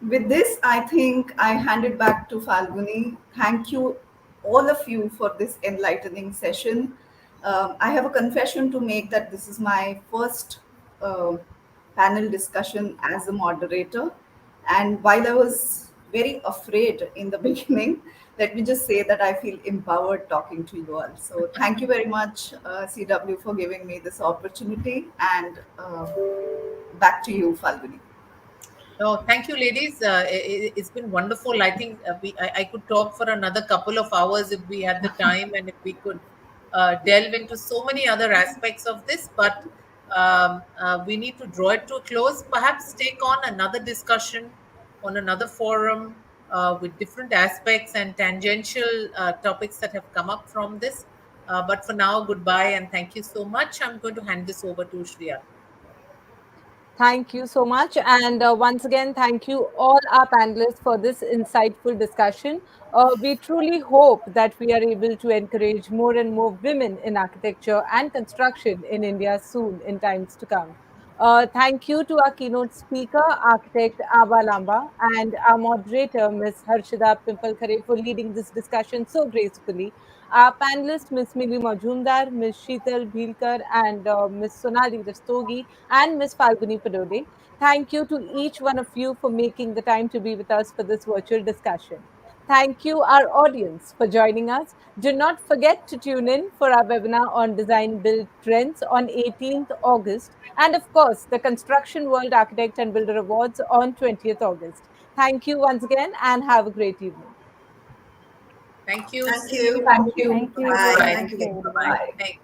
With this, I think I hand it back to Falguni. Thank you, all of you, for this enlightening session. I have a confession to make that this is my first uh, panel discussion as a moderator. And while I was very afraid in the beginning, let me just say that I feel empowered talking to you all. So thank you very much, CW, for giving me this opportunity. And back to you, Falguni. No, thank you, ladies. It's been wonderful. I think I could talk for another couple of hours if we had the time and if we could delve into so many other aspects of this. But we need to draw it to a close. Perhaps take on another discussion on another forum with different aspects and tangential topics that have come up from this. But for now, goodbye and thank you so much. I'm going to hand this over to Shreya. Thank you so much. And once again, thank you all our panelists for this insightful discussion. We truly hope that we are able to encourage more and more women in architecture and construction in India soon in times to come. Thank you to our keynote speaker, architect Aba Lamba, and our moderator, Ms. Harshida Pimpalkhare, for leading this discussion so gracefully. Our panelists, Ms. Mili Majumdar, Ms. Sheetal Bhilkar, and Ms. Sonali Rastogi, and Ms. Falguni Padode. Thank you to each one of you for making the time to be with us for this virtual discussion. Thank you, our audience, for joining us. Do not forget to tune in for our webinar on design build trends on 18th August, and of course, the Construction World Architect and Builder Awards on 20th August. Thank you once again and have a great evening. Thank you. Thank See you. you. Thank you. Thank you. Bye Bye. bye. Thank Thank you. you, everyone. Bye. Thank